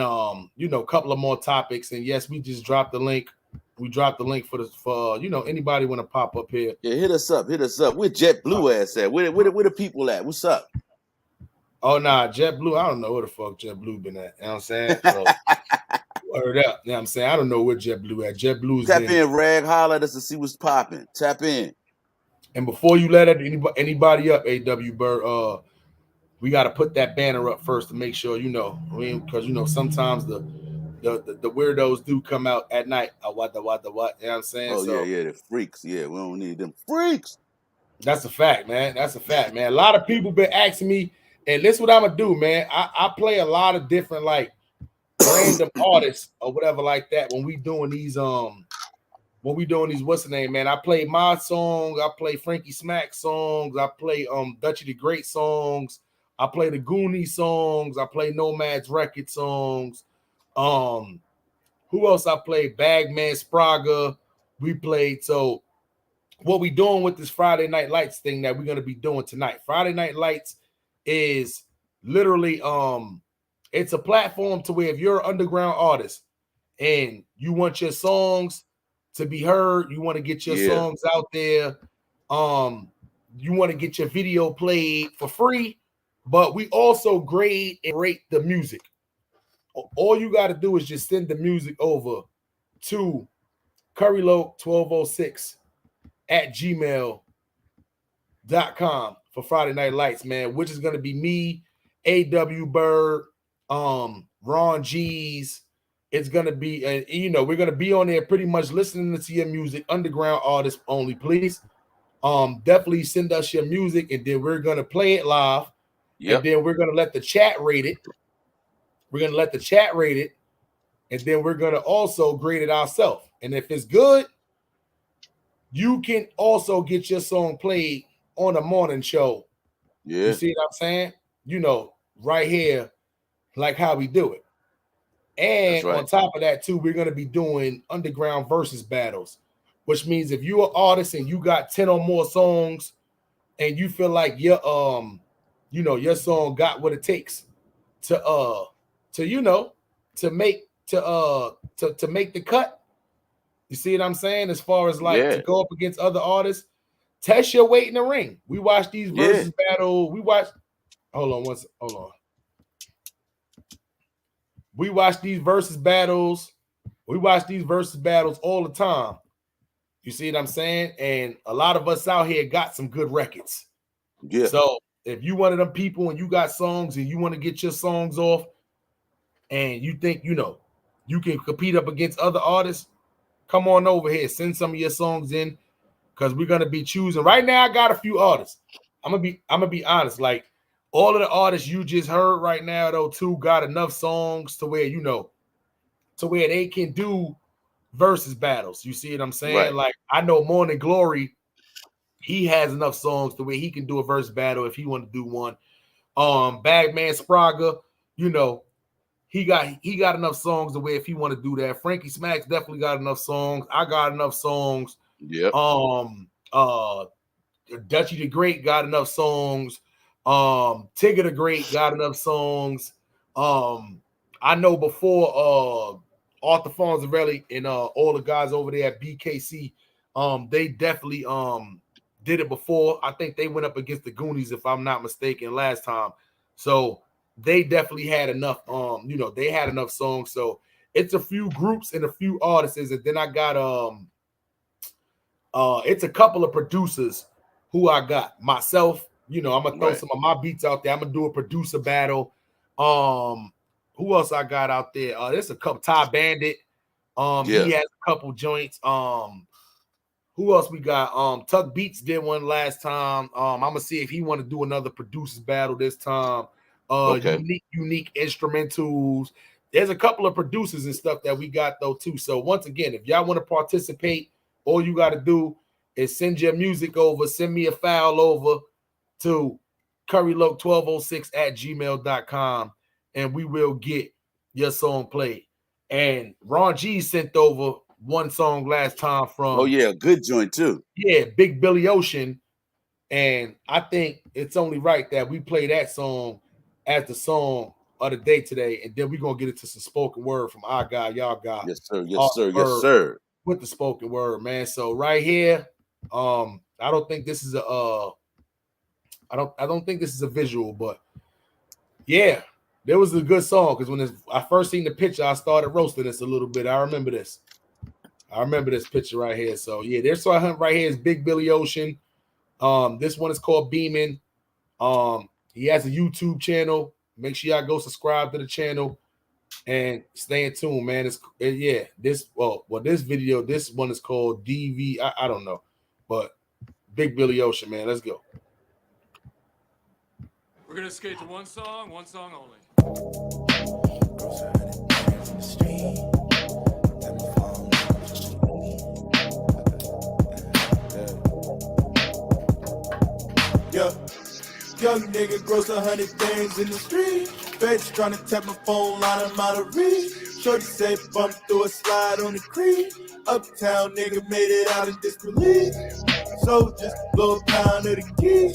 you know, a couple of more topics. And yes, we just dropped the link. We dropped the link for you know, anybody want to pop up here. Yeah, hit us up. Where JetBlue ass at? Where the people at? What's up? Oh nah, JetBlue. I don't know where the fuck JetBlue been at. You know what I'm saying? So word up. You know what I'm saying? I don't know where JetBlue at. JetBlue's tap in, Rag, holler us to see what's popping. Tap in. And before you let anybody up, AW Byrd, we got to put that banner up first to make sure, you know, because you know sometimes the weirdos do come out at night. What? You know what I'm saying? Oh yeah, the freaks. Yeah, we don't need them freaks. That's a fact, man. That's a fact, man. A lot of people been asking me, and this is what I'm gonna do, man. I play a lot of different like random artists or whatever like that when we doing these what's the name, man? I play my songs, I play Frankie Smack songs, I play Dutchy the Great songs. I play the Goonie songs. I play Nomad's Record songs. Who else I played? Bagman Spraga. We played. So what we doing with this Friday Night Lights thing that we're going to be doing tonight. Friday Night Lights is literally it's a platform to where if you're an underground artist and you want your songs to be heard, you want to get your songs out there, you want to get your video played for free. But we also grade and rate the music. All you got to do is just send the music over to curryloke1206@gmail.com for Friday Night Lights, man, which is going to be me, AW Byrd, Ron G's, It's gonna be, we're gonna be on there pretty much listening to your music, underground artists only. Please, definitely send us your music, and then we're gonna play it live, and then we're gonna let the chat rate it. And then we're gonna also grade it ourselves. And if it's good, you can also get your song played on a morning show. Yeah. You see what I'm saying? Right here, like how we do it. And right. on top of that, too, we're going to be doing underground versus battles, which means if you're an artist and you got 10 or more songs and you feel like your song got what it takes to make the cut. You see what I'm saying? As far as like to go up against other artists, test your weight in the ring. We watch these versus battle. We watch these versus battles. We watch these versus battles all the time. You see what I'm saying? And a lot of us out here got some good records. Yeah. So if you one of them people and you got songs and you want to get your songs off and you think, you can compete up against other artists, come on over here. Send some of your songs in because we're going to be choosing. Right now, I got a few artists. I'm gonna be honest. Like, all of the artists you just heard right now, though, too, got enough songs to where, to where they can do versus battles. You see what I'm saying? Right. Like, I know Morning Glory, he has enough songs to where he can do a versus battle if he want to do one. Bagman Spraga, he got enough songs to where if he want to do that. Frankie Smacks definitely got enough songs. I got enough songs. Yep. Dutchy the Great got enough songs. Tigger the Great got enough songs. I know before Arthur Fonzarelli and all the guys over there at BKC, they definitely did it before. I think they went up against the Goonies, if I'm not mistaken, last time. So they definitely had enough. They had enough songs. So it's a few groups and a few artists, and then I got it's a couple of producers who I got myself. I'm gonna throw some of my beats out there. I'm gonna do a producer battle. Who else I got out there? There's a couple. Ty Bandit. He has a couple joints. Who else we got? Tuck Beats did one last time. I'm gonna see if he want to do another producers battle this time. Unique instrumentals. There's a couple of producers and stuff that we got though too. So once again, if y'all want to participate, all you got to do is send your music over. Send me a file over to curryloke1206@gmail.com, and we will get your song played. And Ron G sent over one song last time from. Oh yeah, good joint too. Yeah, Big Billy Ocean, and I think it's only right that we play that song as the song of the day today, and then we're gonna get into some spoken word from our guy, y'all guy. Yes, sir. Yes, sir. Yes, sir. With the spoken word, man. So right here, I don't think this is a I don't think this is a visual, but yeah, there was a good song because when I first seen the picture, I started roasting this a little bit. I remember this picture right here. So yeah, there's Soy Hunt right here is Big Billy Ocean. This one is called Beamin'. He has a YouTube channel. Make sure y'all go subscribe to the channel and stay in tune, man. This video, this one is called DV. I don't know, but Big Billy Ocean, man. Let's go. We're gonna skate to one song only. Yeah. Young nigga gross 100 things in the street. Feds trying to tap my phone line, I'm out of reach. Shorty say bump through a slide on the creek. Uptown nigga made it out in disbelief. Soldiers blow a pound of the key.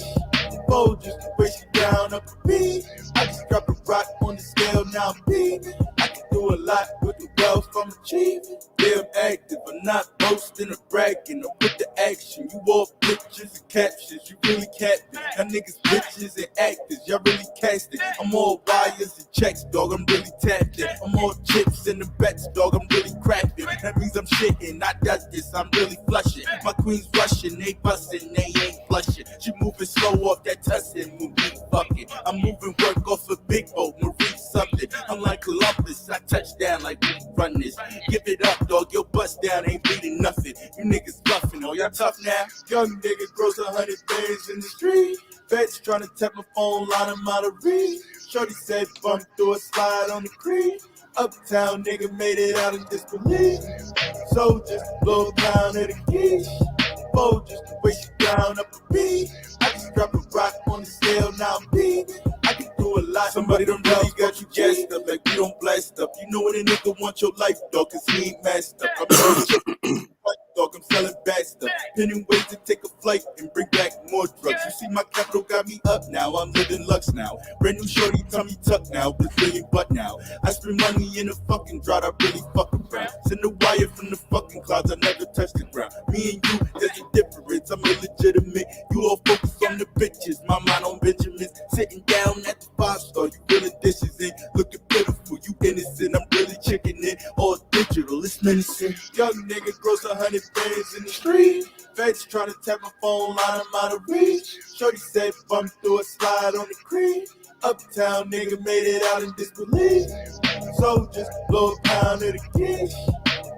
Soldiers push you down up the beat. I just dropped a rock on the scale, now I'm beaming. I can do a lot with the wealth I'm achieving. Yeah, I'm active, I'm not boasting or bragging. I'm with the action. You all pictures and captions, you really captain. Y'all niggas bitches and actors, y'all really casting. I'm all wires and checks, dog, I'm really tapped in. I'm all chips in the bets, dog, I'm really cracking. That means I'm shitting, not does this, I'm really flushing. My queen's rushing, they busting, they ain't flushing. She moving slow off that tussin' when we fucking. I'm moving work off a big boat, Marie something. I'm like Columbus, I touch down like we run this. Give it up, dog. Your bust down ain't beating nothing. You niggas bluffing. Oh, y'all tough now? Young nigga grows 100 things in the street. Feds trying to tap my phone line, I'm out of reach. Shorty said bump through a slide on the creek. Uptown nigga made it out in disbelief. Soldiers blow down at the geese. Soldiers waist down up a beat. I just drop a rock on the scale, now I'm beating. I can do a lot. Somebody done really got you gassed up, like we don't blast up. You know when a nigga want your life, dog, cause he ain't masked up. I'm dog, I'm selling bad stuff. Pinning ways to take a flight and bring back more drugs. You see my capital got me up now, I'm living lux now. Brand new shorty, tummy tuck now, Brazilian butt now. I spend money in a fucking drought, I really fuck around. Send a wire from the fucking clouds, I never touch the ground. Me and you, there's a difference, I'm illegitimate. You all focus on the bitches, my mind on Benjamins. Sitting down at the 5-star, you filling dishes in. Looking pitiful, you innocent, I'm really chicken in. All digital, it's menacing. Young nigga grows 100 bands in the street. Feds trying to tap my phone line, I'm out of reach. Shorty said bump through a slide on the creek. Uptown nigga made it out in disbelief. Soldiers blow a pound of the geese.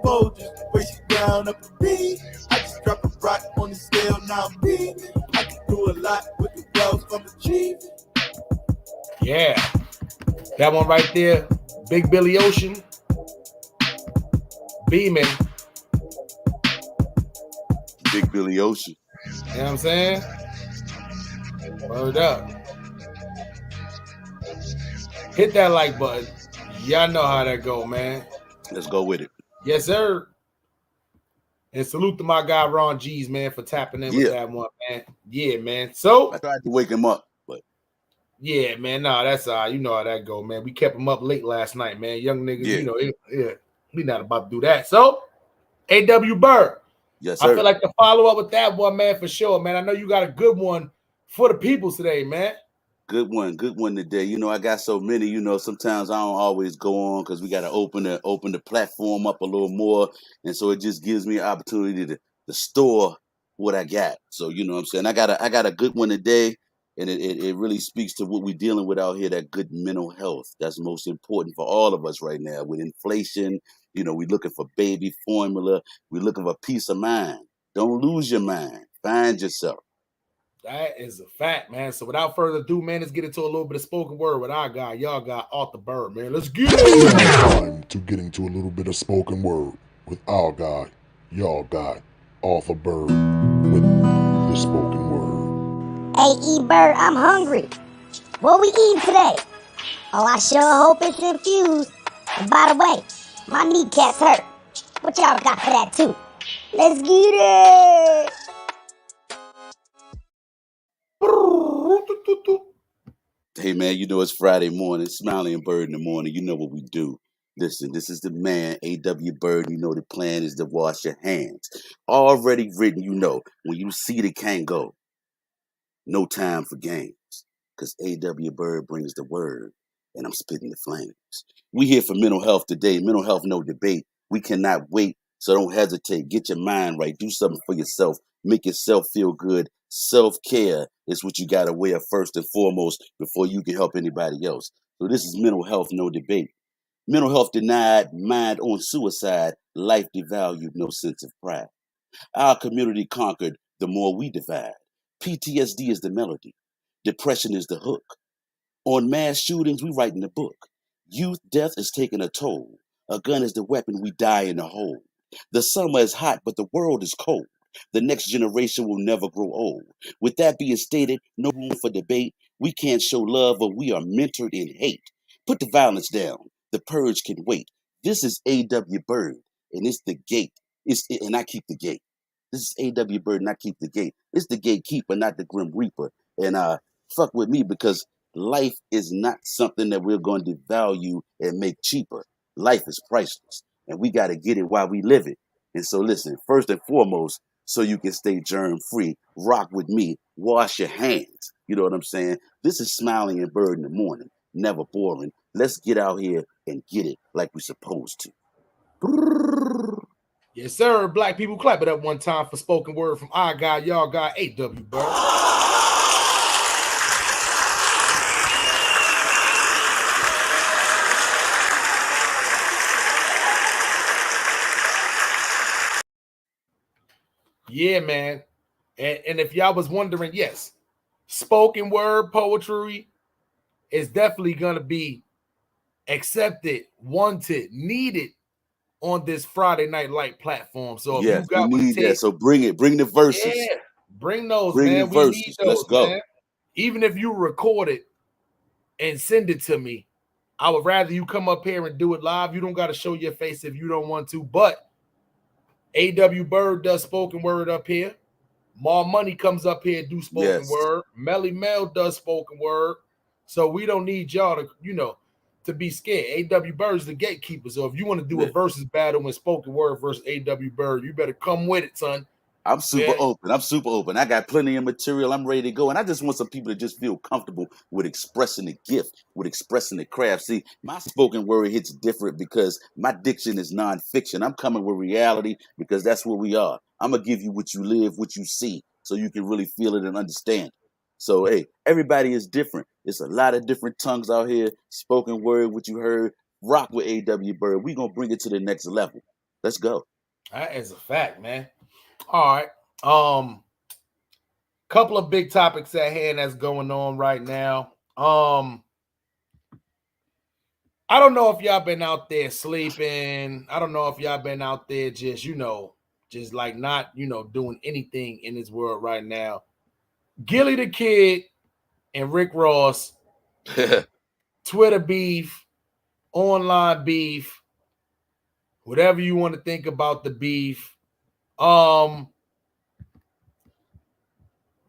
Soldiers waist down up a beat. I just drop a rock on the scale, now I'm beating. I can do a lot with the wealth I'm achieving. Yeah, that one right there, Big Billy Ocean, Beeman. Big Billy Ocean. You know what I'm saying? Word up. Hit that like button. Y'all know how that go, man. Let's go with it. Yes, sir. And salute to my guy Ron G's, man, for tapping in with that one, man. Yeah, man. So I tried to wake him up, but yeah, man. Nah, that's you know how that go, man. We kept him up late last night, man. Young niggas, you know, we not about to do that. So, A.W. Byrd. Yes, sir. I feel like to follow up with that one, man, for sure, man. I know you got a good one for the people today, man. Good one today. You know, I got so many. You know, sometimes I don't always go on because we got to open the platform up a little more, and so it just gives me an opportunity to store what I got. So you know what I'm saying. I got a good one today, and it really speaks to what we're dealing with out here. That good mental health. That's most important for all of us right now with inflation. You know, we're looking for baby formula. We're looking for peace of mind. Don't lose your mind. Find yourself. That is a fact, man. So without further ado, man, let's get into a little bit of spoken word with our guy. Y'all got Arthur Byrd, man. Let's get it. Time to get into a little bit of spoken word with our guy, y'all guy, Arthur Byrd, with the spoken word. Hey, E-Bird, I'm hungry. What we eating today? Oh, I sure hope it's infused. And by the way, my kneecaps hurt. What y'all got for that too? Let's get it! Hey man, you know it's Friday morning, Smiley and Byrd in the morning. You know what we do. Listen, this is the man, A.W. Byrd. You know the plan is to wash your hands. Already written, you know, when you see the can't go, no time for games. Because A.W. Byrd brings the word, and I'm spitting the flames. We here for mental health today. Mental health, no debate. We cannot wait, so don't hesitate. Get your mind right. Do something for yourself. Make yourself feel good. Self-care is what you got to wear first and foremost before you can help anybody else. So this is mental health, no debate. Mental health denied, mind on suicide, life devalued, no sense of pride. Our community conquered, the more we divide. PTSD is the melody. Depression is the hook. On mass shootings, we write in the book. Youth death is taking a toll. A gun is the weapon, we die in the hole. The summer is hot, but the world is cold. The next generation will never grow old. With that being stated, no room for debate. We can't show love, but we are mentored in hate. Put the violence down. The purge can wait. This is A.W. Byrd, and it's the gate. And I keep the gate. This is A.W. Byrd, and I keep the gate. It's the gatekeeper, not the grim reaper. And fuck with me because life is not something that we're going to devalue and make cheaper. Life is priceless, and we got to get it while we live it. And so listen, first and foremost, so you can stay germ-free, rock with me, wash your hands. You know what I'm saying? This is Smiley and Byrd in the morning. Never boring. Let's get out here and get it like we're supposed to. Yes, sir. Black people, clap it up one time for spoken word from our guy, y'all guy, A.W. Byrd. Yeah, man. And if y'all was wondering, yes, spoken word poetry is definitely gonna be accepted, wanted, needed on this Friday Night Light platform. So if you Yes, we got what it need that. takes, So bring it. Bring the verses. yeah, bring those, Bring the man. We need verses. Let's those, go. man. Even if you record it and send it to me, I would rather you come up here and do it live. You don't got to show your face if you don't want to. But A.W. Byrd does spoken word up here. More Money comes up here and do spoken Yes. word. Melly Mel does spoken word. So we don't need y'all to, to be scared. A.W. Bird's the gatekeeper. So if you want to do a Yeah. versus battle with spoken word versus A.W. Byrd, you better come with it, son. I'm super Yeah. open. I'm super open. I got plenty of material. I'm ready to go. And I just want some people to just feel comfortable with expressing the gift, with expressing the craft. See, my spoken word hits different because my diction is nonfiction. I'm coming with reality because that's what we are. I'm going to give you what you live, what you see, so you can really feel it and understand. So, hey, everybody is different. It's a lot of different tongues out here. Spoken word, what you heard. Rock with A.W. Byrd. We're going to bring it to the next level. Let's go. That is a fact, man. All right. Couple of big topics at hand that's going on right now. I don't know if y'all been out there sleeping. I don't know if y'all been out there just like not, doing anything in this world right now. Gilly the Kid and Rick Ross, Twitter beef, online beef, whatever you want to think about the beef.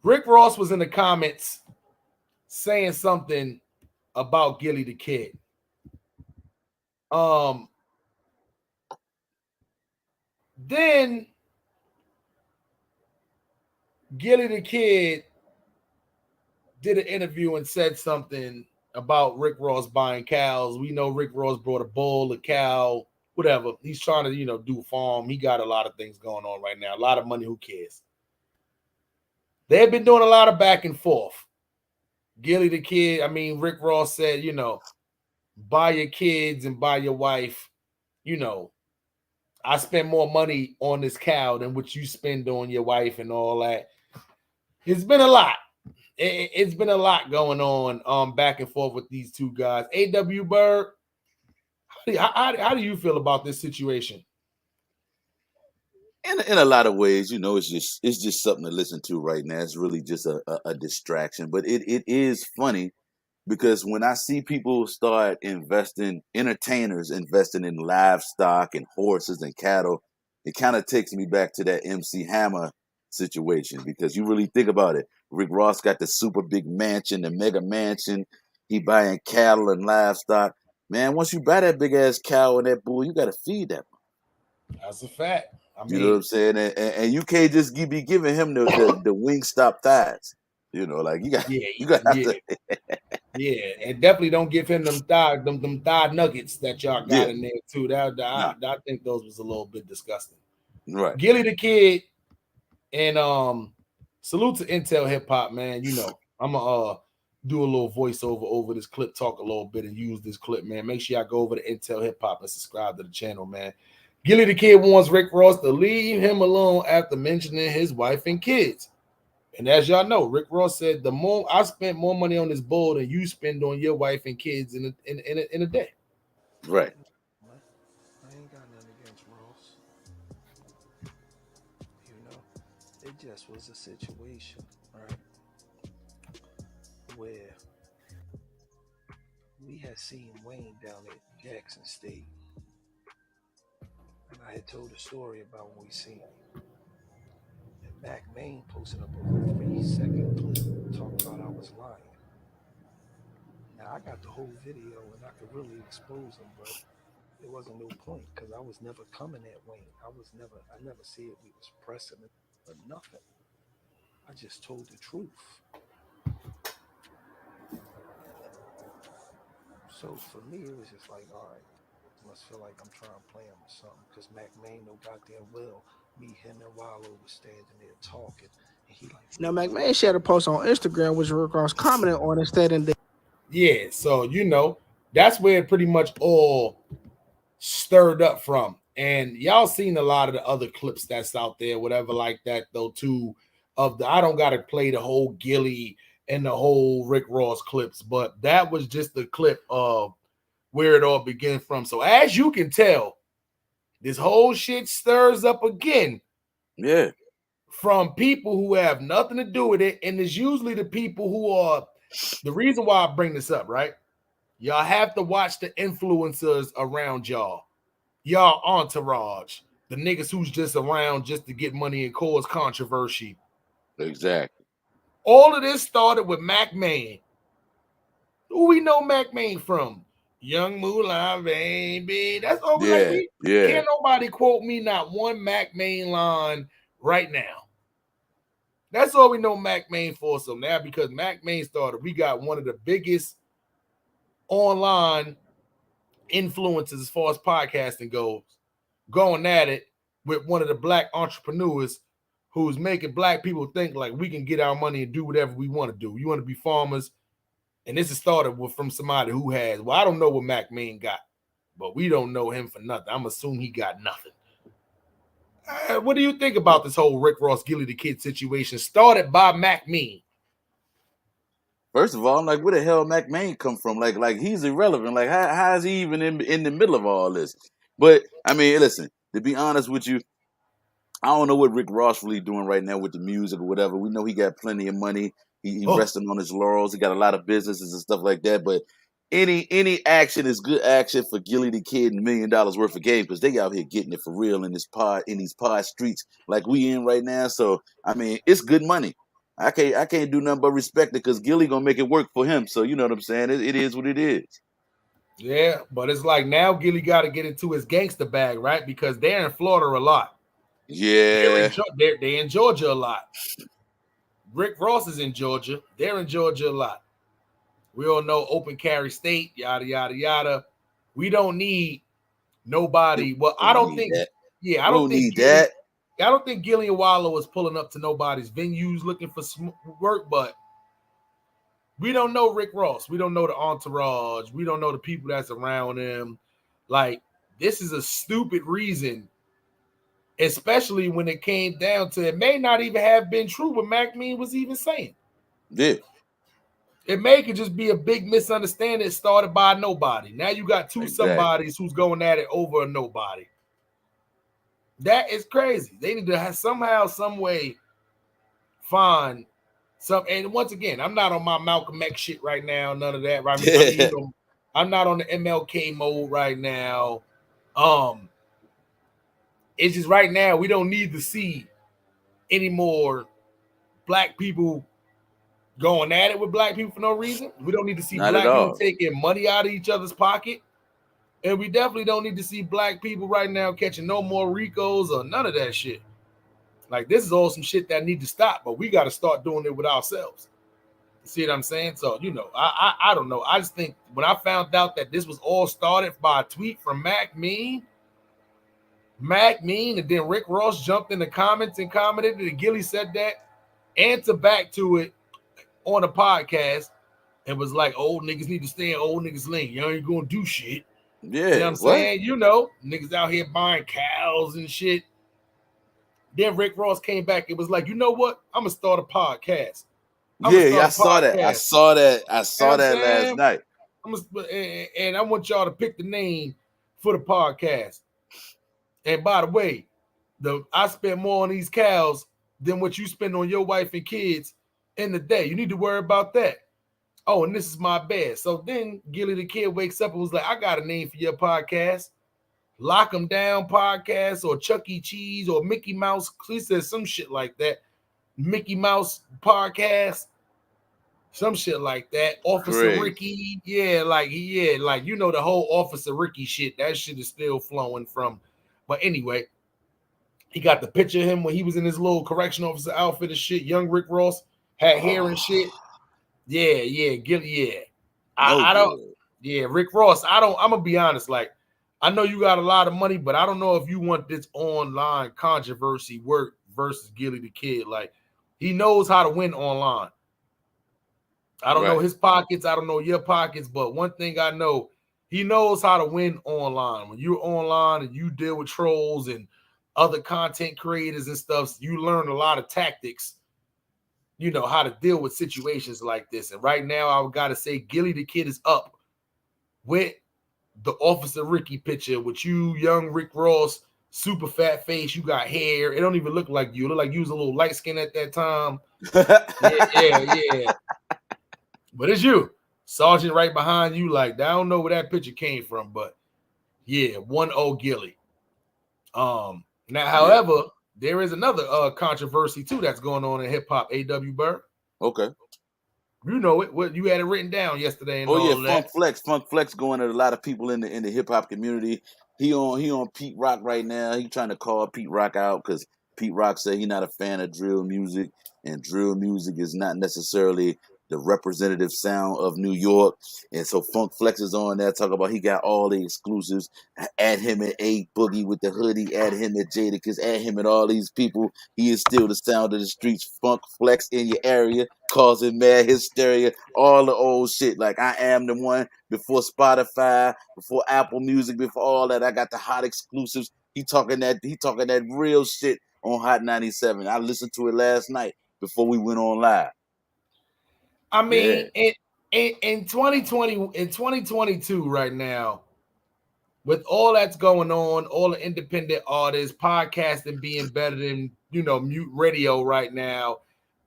Rick Ross was in the comments saying something about Gilly the Kid. Then Gilly the Kid did an interview and said something about Rick Ross buying cows. We know Rick Ross brought a bull, a cow, whatever. He's trying to, do farm. He got a lot of things going on right now. A lot of money. Who cares? They've been doing a lot of back and forth. Gilly the Kid, Rick Ross said, buy your kids and buy your wife. I spend more money on this cow than what you spend on your wife and all that. It's been a lot. It's been a lot going on back and forth with these two guys. A.W. Byrd, how do you feel about this situation? In a lot of ways, it's just something to listen to right now. It's really just a distraction. But it is funny because when I see people start entertainers investing in livestock and horses and cattle, it kind of takes me back to that MC Hammer situation because you really think about it. Rick Ross got the super big mansion, the mega mansion. He buying cattle and livestock. Man, once you buy that big ass cow and that bull, you got to feed that. That's a fact. You know what I'm saying? And you can't just be giving him the wing stop thighs. Like you got to have to. Yeah, and definitely don't give him them thigh nuggets that y'all got in there too. I think those was a little bit disgusting. Right. Gilly the Kid and salute to Intel Hip Hop, man. I'm gonna do a little voiceover over this clip, talk a little bit, and use this clip, man. Make sure y'all go over to Intel Hip Hop and subscribe to the channel, man. Gilly the Kid wants Rick Ross to leave him alone after mentioning his wife and kids. And as y'all know, Rick Ross said, "The more I spent more money on this bull than you spend on your wife and kids in a day." Right. I ain't got nothing against Ross. It just was a situation, right, where we had seen Wayne down at Jackson State. And I had told a story about when we seen him. And Mac Main posted up a 3-second clip talking about I was lying. Now I got the whole video and I could really expose him, but there wasn't no point because I was never coming at Wayne. I never said we was pressing it or nothing. I just told the truth. So for me, it was just like, all right, must feel like I'm trying to play him or something because Mac Main know goddamn well me, him, and Wallow was standing there talking, and he like. Now Mac Main shared a post on Instagram which Rick Ross commented on instead, and yeah, so that's where pretty much all stirred up from. And y'all seen a lot of the other clips that's out there, whatever like that, though, too. I don't gotta play the whole Gilly and the whole Rick Ross clips, but that was just the clip of where it all began from. So as you can tell, this whole shit stirs up again. Yeah. From people who have nothing to do with it. And it's usually the people who are the reason why I bring this up, right? Y'all have to watch the influencers around y'all entourage, the niggas who's just around just to get money and cause controversy. Exactly. All of this started with Mac Main. Who we know Mac Main from? Young Moolah, baby. That's all we like. Can't nobody quote me not one Mac Main line right now. That's all we know Mac Main for. So now because Mac Main started, we got one of the biggest online influencers as far as podcasting goes, going at it with one of the black entrepreneurs who's making black people think like we can get our money and do whatever we want to do. You want to be farmers. And this is started from somebody who has, well, I don't know what Mac Main got, but we don't know him for nothing. I'm assuming he got nothing. What do you think about this whole Rick Ross Gilly the Kid situation started by Mac Main? First of all, I'm like, where the hell Mac Main come from? Like he's irrelevant. Like, how is he even in the middle of all this? But I mean, listen, to be honest with you, I don't know what Rick Ross really doing right now with the music or whatever. We know he got plenty of money. He resting on his laurels. He got a lot of businesses and stuff like that. But any action is good action for Gilly the Kid and $1 million worth of game because they out here getting it for real in these pod streets like we in right now. So I mean, it's good money. I can't do nothing but respect it because Gilly gonna make it work for him. So you know what I'm saying? It is what it is. Yeah, but it's like now Gilly got to get into his gangster bag, right? Because they're in Florida a lot. Yeah, they're in Georgia a lot. Rick Ross is in Georgia. They're in Georgia a lot. We all know open carry state, yada yada yada. We don't need nobody. Well, I don't think. That. Yeah, I don't think Gilly. I don't think Gilly and Wallow is pulling up to nobody's venues looking for work, but we don't know Rick Ross. We don't know the entourage. We don't know the people that's around him. Like, this is a stupid reason, especially when it came down to it may not even have been true what Mac Mean was even saying. Yeah. It could just be a big misunderstanding started by nobody. Now you got two somebodies who's going at it over a nobody. That is crazy. They need to have somehow, some way find some. And once again, I'm not on my Malcolm X shit right now. None of that. Right? I'm not on the MLK mode right now. It's just right now we don't need to see any more black people going at it with black people for no reason. We don't need to see black people taking money out of each other's pocket. And we definitely don't need to see black people right now catching no more Ricos or none of that shit. Like, this is all some shit that need to stop, but we got to start doing it with ourselves. You see what I'm saying? So, you know, I don't know. I just think when I found out that this was all started by a tweet from Mac Mean, and then Rick Ross jumped in the comments and commented that Gilly said that, answer back to it on a podcast and was like, old niggas need to stay in old niggas lane. You ain't gonna do shit. Yeah, you know what I'm saying? You know, niggas out here buying cows and shit. Then Rick Ross came back. It was like, you know what? I'm gonna start a podcast. I saw that. I saw that last night. And I want y'all to pick the name for the podcast. And by the way, I spend more on these cows than what you spend on your wife and kids in the day. You need to worry about that. Oh, and this is my bed. So then Gilly the Kid wakes up and was like, I got a name for your podcast. Lock 'em Down podcast or Chuck E. Cheese or Mickey Mouse. He said some shit like that. Mickey Mouse podcast. Some shit like that. Officer Ricky. Yeah, like you know the whole Officer Ricky shit. That shit is still flowing from. But anyway, he got the picture of him when he was in his little correction officer outfit and shit. Young Rick Ross had hair and shit. Yeah, Gilly, yeah. I don't. Yeah, Rick Ross. I'm gonna be honest. Like, I know you got a lot of money, but I don't know if you want this online controversy work versus Gilly the Kid. Like, he knows how to win online. I don't know his pockets. I don't know your pockets, but one thing I know, He knows how to win online. When you're online and you deal with trolls and other content creators and stuff, you learn a lot of tactics, you know, how to deal with situations like this. And right now, I've got to say, Gilly the Kid is up with the Officer Ricky picture with you, young Rick Ross, super fat face. You got hair. It don't even look like you. It look like you was a little light skin at that time. Yeah. But it's you. Sergeant right behind you. Like, I don't know where that picture came from, but yeah, 1-0 Gilly. Now, however, there is another controversy too that's going on in hip hop. A.W. Byrd. Okay. You know it. What you had it written down yesterday and Oh yeah, all that. Funk Flex going at a lot of people in the hip hop community. He on Pete Rock right now. He trying to call Pete Rock out because Pete Rock said he's not a fan of drill music, and drill music is not necessarily the representative sound of New York. And so Funk Flex is on there talking about he got all the exclusives. Add him at A Boogie with the hoodie. Add him at Jadakiss. Add him at all these people. He is still the sound of the streets. Funk Flex in your area, causing mad hysteria. All the old shit. Like I am the one before Spotify, before Apple Music, before all that. I got the hot exclusives. He talking that real shit on Hot 97. I listened to it last night before we went on live. I mean, in 2020, in 2022, right now, with all that's going on, all the independent artists, podcasting being better than mute radio right now.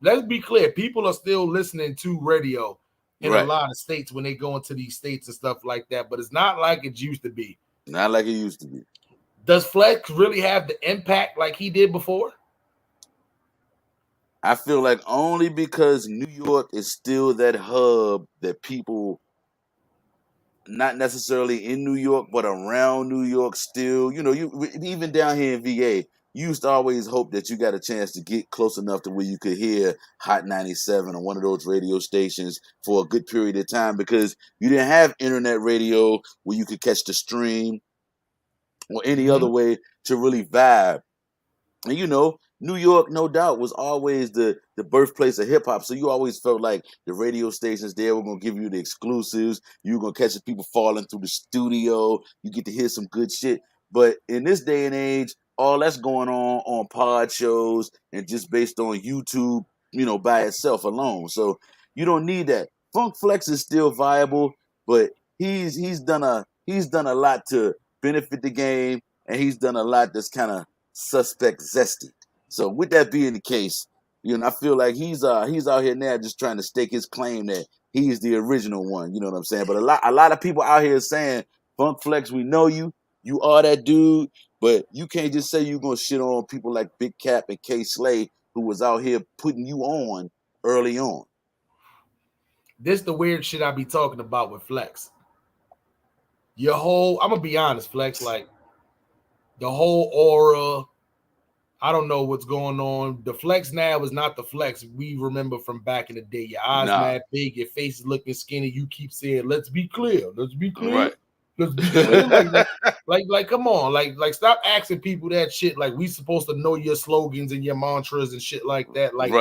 Let's be clear, people are still listening to radio in a lot of states when they go into these states and stuff like that, but it's not like it used to be. Not like it used to be. Does Flex really have the impact like he did before? I feel like only because New York is still that hub that people, not necessarily in New York, but around New York still, you even down here in VA, you used to always hope that you got a chance to get close enough to where you could hear Hot 97 or one of those radio stations for a good period of time because you didn't have internet radio where you could catch the stream or any other way to really vibe. And New York, no doubt, was always the birthplace of hip hop. So you always felt like the radio stations there were gonna give you the exclusives. You were gonna catch the people falling through the studio. You get to hear some good shit. But in this day and age, all that's going on pod shows and just based on YouTube, by itself alone. So you don't need that. Funk Flex is still viable, but he's done a lot to benefit the game, and he's done a lot that's kind of suspect zesty. So with that being the case, I feel like he's out here now just trying to stake his claim that he is the original one. You know what I'm saying? But a lot of people out here saying, Funk Flex, we know you are that dude, but you can't just say you're gonna shit on people like Big Cap and K Slay, who was out here putting you on early on. This the weird shit I be talking about with Flex. I'm gonna be honest, Flex, like the whole aura, I don't know what's going on. The Flex now is not the Flex we remember from back in the day. Your eyes mad big, your face is looking skinny. You keep saying, "Let's be clear. Let's be clear. Right. Let's be clear." like, come on, like, stop asking people that shit. Like, we supposed to know your slogans and your mantras and shit like that. Like,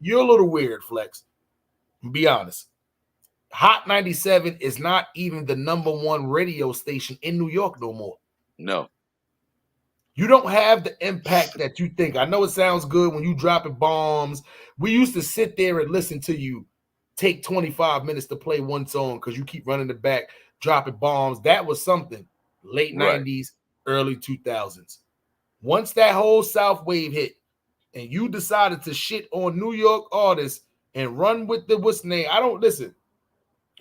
you're a little weird, Flex. Be honest. Hot 97 is not even the #1 radio station in New York no more. No. You don't have the impact that you think. I know it sounds good when you dropping bombs. We used to sit there and listen to you take 25 minutes to play one song because you keep running the back, dropping bombs. That was something. Late 90s, early 2000s. Once that whole South wave hit and you decided to shit on New York artists and run with the what's name, I don't listen.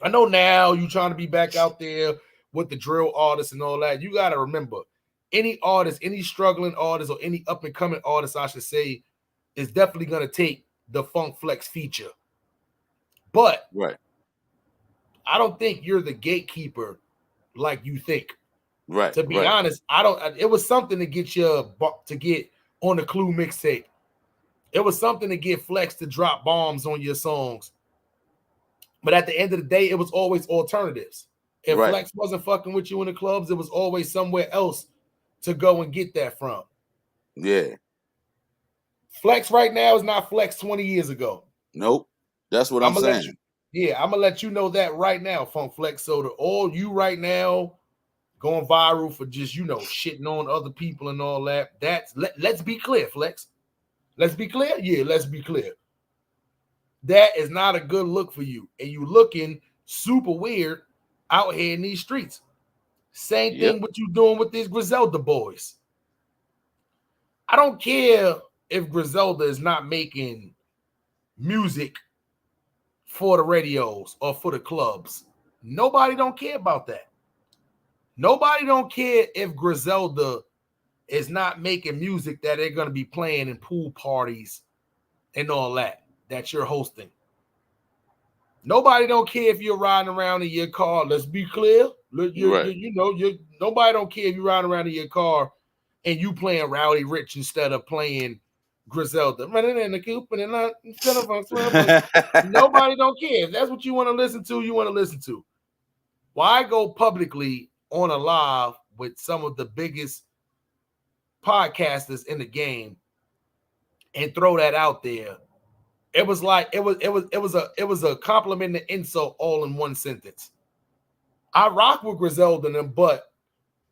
I know now you trying to be back out there with the drill artists and all that. You got to remember, any artist, any struggling artist, or any up-and-coming artist, I should say, is definitely going to take the Funk Flex feature. But I don't think you're the gatekeeper like you think. Right. To be honest, it was something to get on the Clue mixtape. It was something to get Flex to drop bombs on your songs. But at the end of the day, it was always alternatives. If Flex wasn't fucking with you in the clubs, it was always somewhere else to go and get that from. Yeah. Flex right now is not Flex 20 years ago. Nope. That's what I'm saying. Yeah, I'm gonna let you know that right now, Funk Flex. So to all you right now going viral for just shitting on other people and all that. Let's be clear, Flex. Let's be clear. Yeah, let's be clear. That is not a good look for you, and you looking super weird out here in these streets. Same thing what you doing with these Griselda boys. I don't care if Griselda is not making music for the radios or for the clubs. Nobody don't care about that. Nobody don't care if Griselda is not making music that they're going to be playing in pool parties and all that you're hosting. Nobody don't care if you're riding around in your car. Let's be clear. Nobody don't care if you're riding around in your car and you playing Rowdy Rich instead of playing Griselda. Running in the coop and instead of nobody don't care. If that's what you want to listen to, you want to listen to. Why go publicly on a live with some of the biggest podcasters in the game and throw that out there? It was like it was a compliment and insult all in one sentence. I rock with Griselda and them, but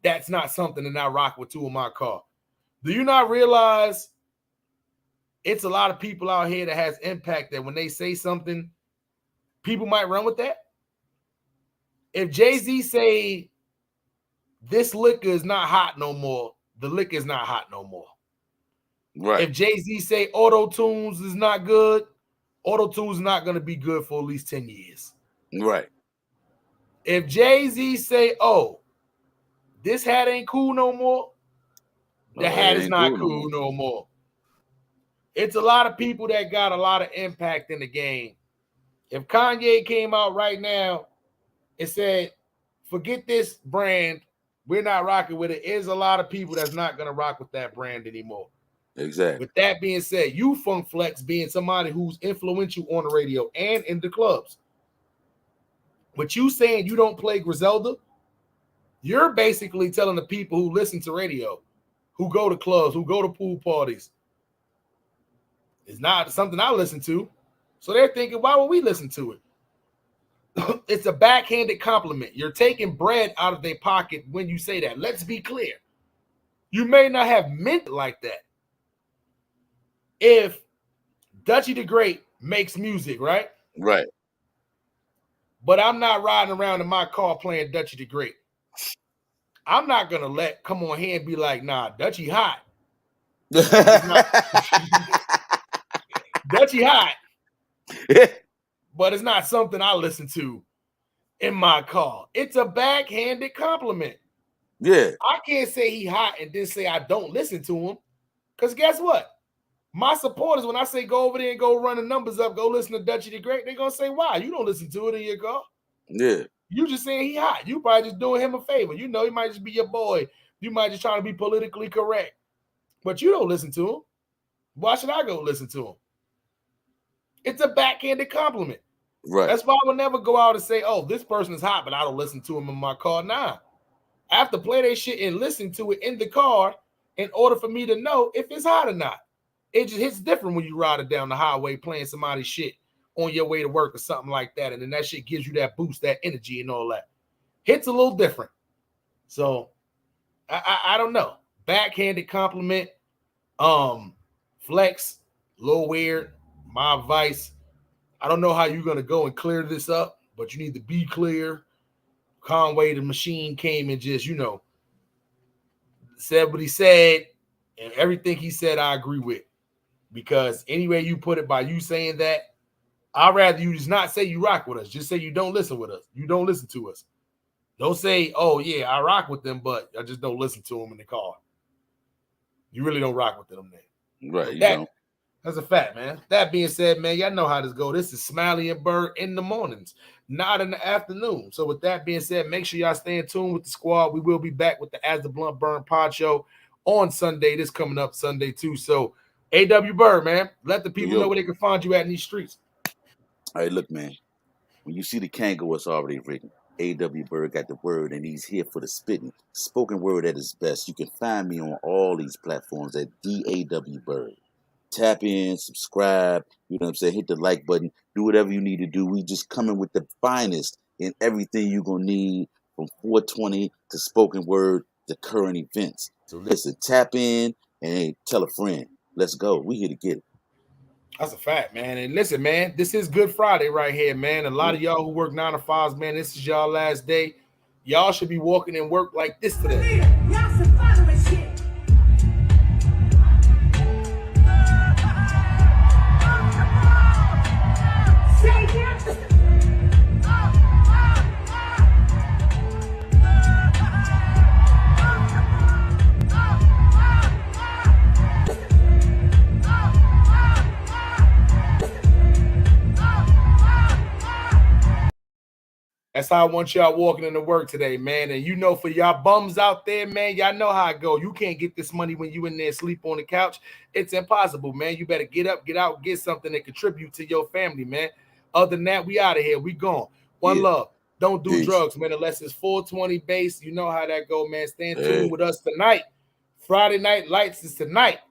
that's not something that I rock with two in my car. Do you not realize it's a lot of people out here that has impact that when they say something, people might run with that? If Jay-Z say this liquor is not hot no more, the liquor is not hot no more. Right. If Jay-Z say auto-tunes is not good, auto-tunes is not going to be good for at least 10 years. Right. If Jay-Z say, oh, this hat ain't cool no more, the hat is not cool no more. It's a lot of people that got a lot of impact in the game. If Kanye came out right now and said, forget this brand, we're not rocking with it, there's a lot of people that's not going to rock with that brand anymore. Exactly. With that being said, you Funk Flex being somebody who's influential on the radio and in the clubs, but you saying you don't play Griselda, you're basically telling the people who listen to radio, who go to clubs, who go to pool parties, it's not something I listen to. So they're thinking, why would we listen to it? It's a backhanded compliment. You're taking bread out of their pocket when you say that. Let's be clear. You may not have meant it like that. If Dutchy the Great makes music, right? Right. But I'm not riding around in my car playing Dutchy the Great. I'm not going to come on here and be like, nah, Dutchy hot. Dutchy hot. But it's not something I listen to in my car. It's a backhanded compliment. Yeah. I can't say he hot and then say I don't listen to him. Because guess what? My supporters, when I say go over there and go run the numbers up, go listen to Dutchy the Great, they're going to say, why? You don't listen to it in your car. Yeah. You just saying he hot. You probably just doing him a favor. You know, he might just be your boy. You might just trying to be politically correct. But you don't listen to him. Why should I go listen to him? It's a backhanded compliment. Right. That's why I would never go out and say, oh, this person is hot, but I don't listen to him in my car. Nah. I have to play that shit and listen to it in the car in order for me to know if it's hot or not. It just hits different when you ride it down the highway playing somebody's shit on your way to work or something like that. And then that shit gives you that boost, that energy and all that. Hits a little different. So I don't know. Backhanded compliment. Flex, a little weird. My advice, I don't know how you're going to go and clear this up, but you need to be clear. Conway the Machine came and just, said what he said, and everything he said I agree with. Because any way you put it by you saying that, I'd rather you just not say you rock with us. Just say you don't listen with us. You don't listen to us. Don't say, oh, yeah, I rock with them, but I just don't listen to them in the car. You really don't rock with them then. Right, you don't. That's a fact, man. That being said, man, y'all know how this go. This is Smiley and Byrd in the mornings, not in the afternoon. So with that being said, make sure y'all stay in tune with the squad. We will be back with the As the Blunt Burn Pod Show on Sunday. This coming up Sunday too. So A.W. Byrd, man, let the people know where they can find you at in these streets. All right, look, man. When you see the Kango, it's already written. A.W. Byrd got the word, and he's here for the spitting. Spoken word at his best. You can find me on all these platforms at DAW Byrd. Tap in, subscribe, you know what I'm saying? Hit the like button, do whatever you need to do. We just coming with the finest in everything you're going to need, from 420 to spoken word to current events. So listen, tap in and hey, tell a friend. Let's go. We here to get it. That's a fact, man. And listen, man, this is Good Friday right here, man. A lot of y'all who work 9 to 5s, man, this is y'all last day. Y'all should be walking in work like this today. That's how I want y'all walking into work today, man. And you know, for y'all bums out there, man, y'all know how it go. You can't get this money when you in there sleep on the couch. It's impossible, man. You better get up, get out, get something that contribute to your family, man. Other than that, we out of here. We gone. One love. Don't do drugs, man, unless it's 420 base. You know how that go, man. Stay in tune with us tonight. Friday Night Lights is tonight.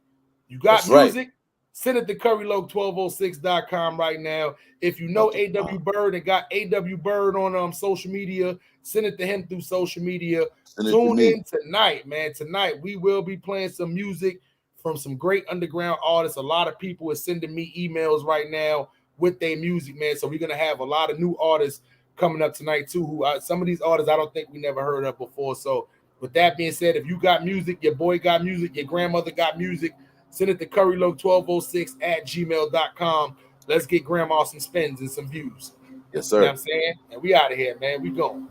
You got That's music? Right. Send it to currylow1206.com right now. If you know AW Byrd and got AW Byrd on social media, send it to him through social media. Tune in tonight, man. Tonight we will be playing some music from some great underground artists. A lot of people are sending me emails right now with their music, man. So we're gonna have a lot of new artists coming up tonight too. Who some of these artists I don't think we never heard of before. So with that being said, if you got music, your boy got music, your grandmother got music, send it to currylow1206@gmail.com. Let's get grandma some spins and some views. Yes, You know sir. what I'm saying? And we out of here, man. We going.